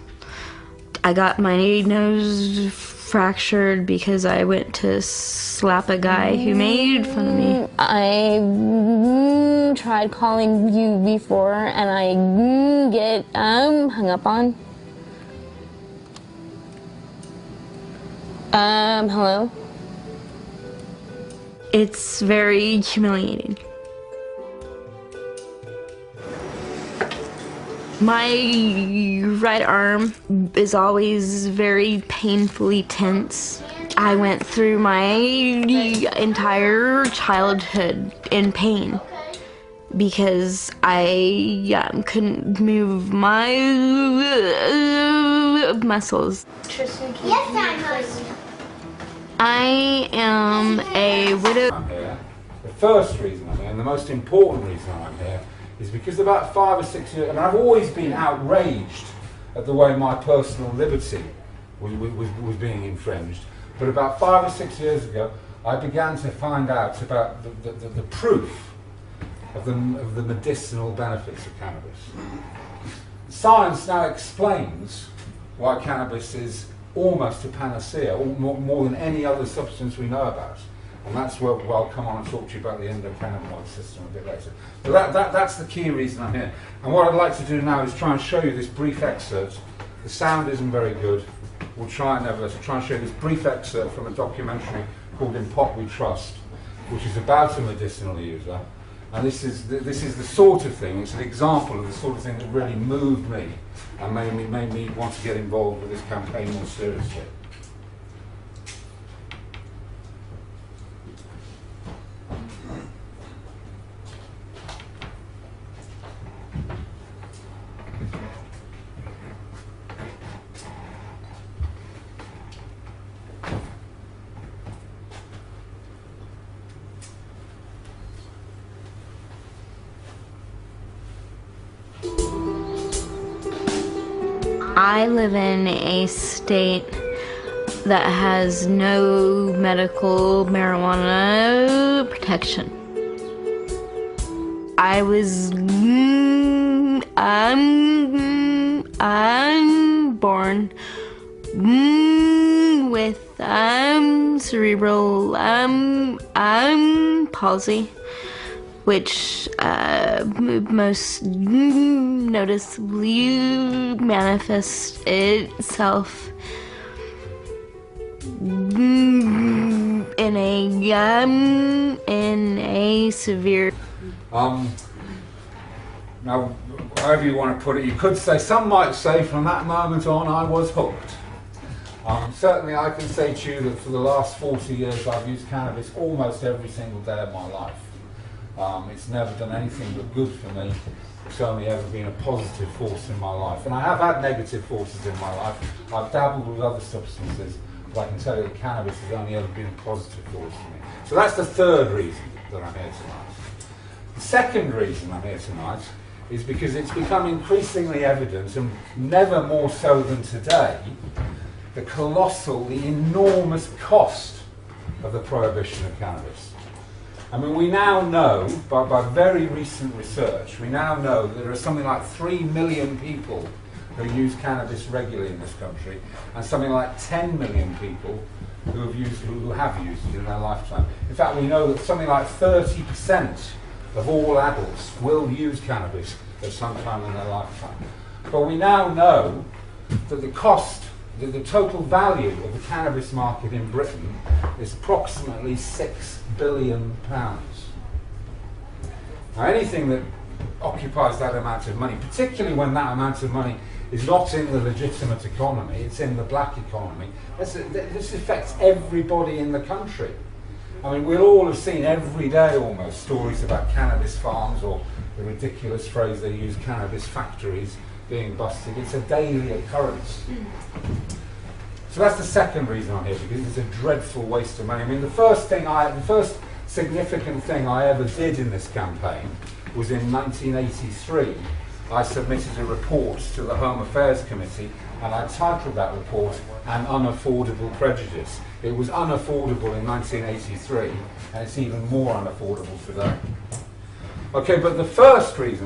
I got my nose fractured because I went to slap a guy who made fun of me. I tried calling you before and I get hung up on. Hello? It's very humiliating. My right arm is always very painfully tense. I went through my entire childhood in pain because I couldn't move my muscles. I am a widow. I'm here. The first reason I'm here, and the most important reason I'm here, is because about 5 or 6 years, and I've always been outraged at the way my personal liberty was being infringed. But about 5 or 6 years ago, I began to find out about the proof of the medicinal benefits of cannabis. Science now explains why cannabis is almost a panacea, more than any other substance we know about. And that's where I'll come on and talk to you about the endocannabinoid system a bit later. But that's the key reason I'm here. And what I'd like to do now is try and show you this brief excerpt. The sound isn't very good. We'll try and show you this brief excerpt from a documentary called In Pot We Trust, which is about a medicinal user. And this is the sort of thing, it's an example of the sort of thing that really moved me and made me want to get involved with this campaign more seriously. I live in a state that has no medical marijuana protection. I was I'm born with cerebral palsy, which most noticeably manifests itself in a severe. Now, however you want to put it, you could say, some might say, from that moment on, I was hooked. Certainly, I can say to you that for the last 40 years, I've used cannabis almost every single day of my life. It's never done anything but good for me. It's only ever been a positive force in my life. And I have had negative forces in my life. I've dabbled with other substances, but I can tell you that cannabis has only ever been a positive force for me. So that's the third reason that I'm here tonight. The second reason I'm here tonight is because it's become increasingly evident, and never more so than today, the enormous cost of the prohibition of cannabis. I mean, we now know, by very recent research, we now know that there are something like 3 million people who use cannabis regularly in this country, and something like 10 million people who have used it in their lifetime. In fact, we know that something like 30% of all adults will use cannabis at some time in their lifetime. But we now know that the total value of the cannabis market in Britain is approximately £6 billion. Now, anything that occupies that amount of money, particularly when that amount of money is not in the legitimate economy, it's in the black economy, this affects everybody in the country. I mean, we'll all have seen every day almost stories about cannabis farms, or the ridiculous phrase they use, cannabis factories being busted. It's a daily occurrence. So that's the second reason I'm here, because it's a dreadful waste of money. I mean, the first significant thing I ever did in this campaign was in 1983. I submitted a report to the Home Affairs Committee, and I titled that report An Unaffordable Prejudice. It was unaffordable in 1983, and it's even more unaffordable today. Okay, but the first reason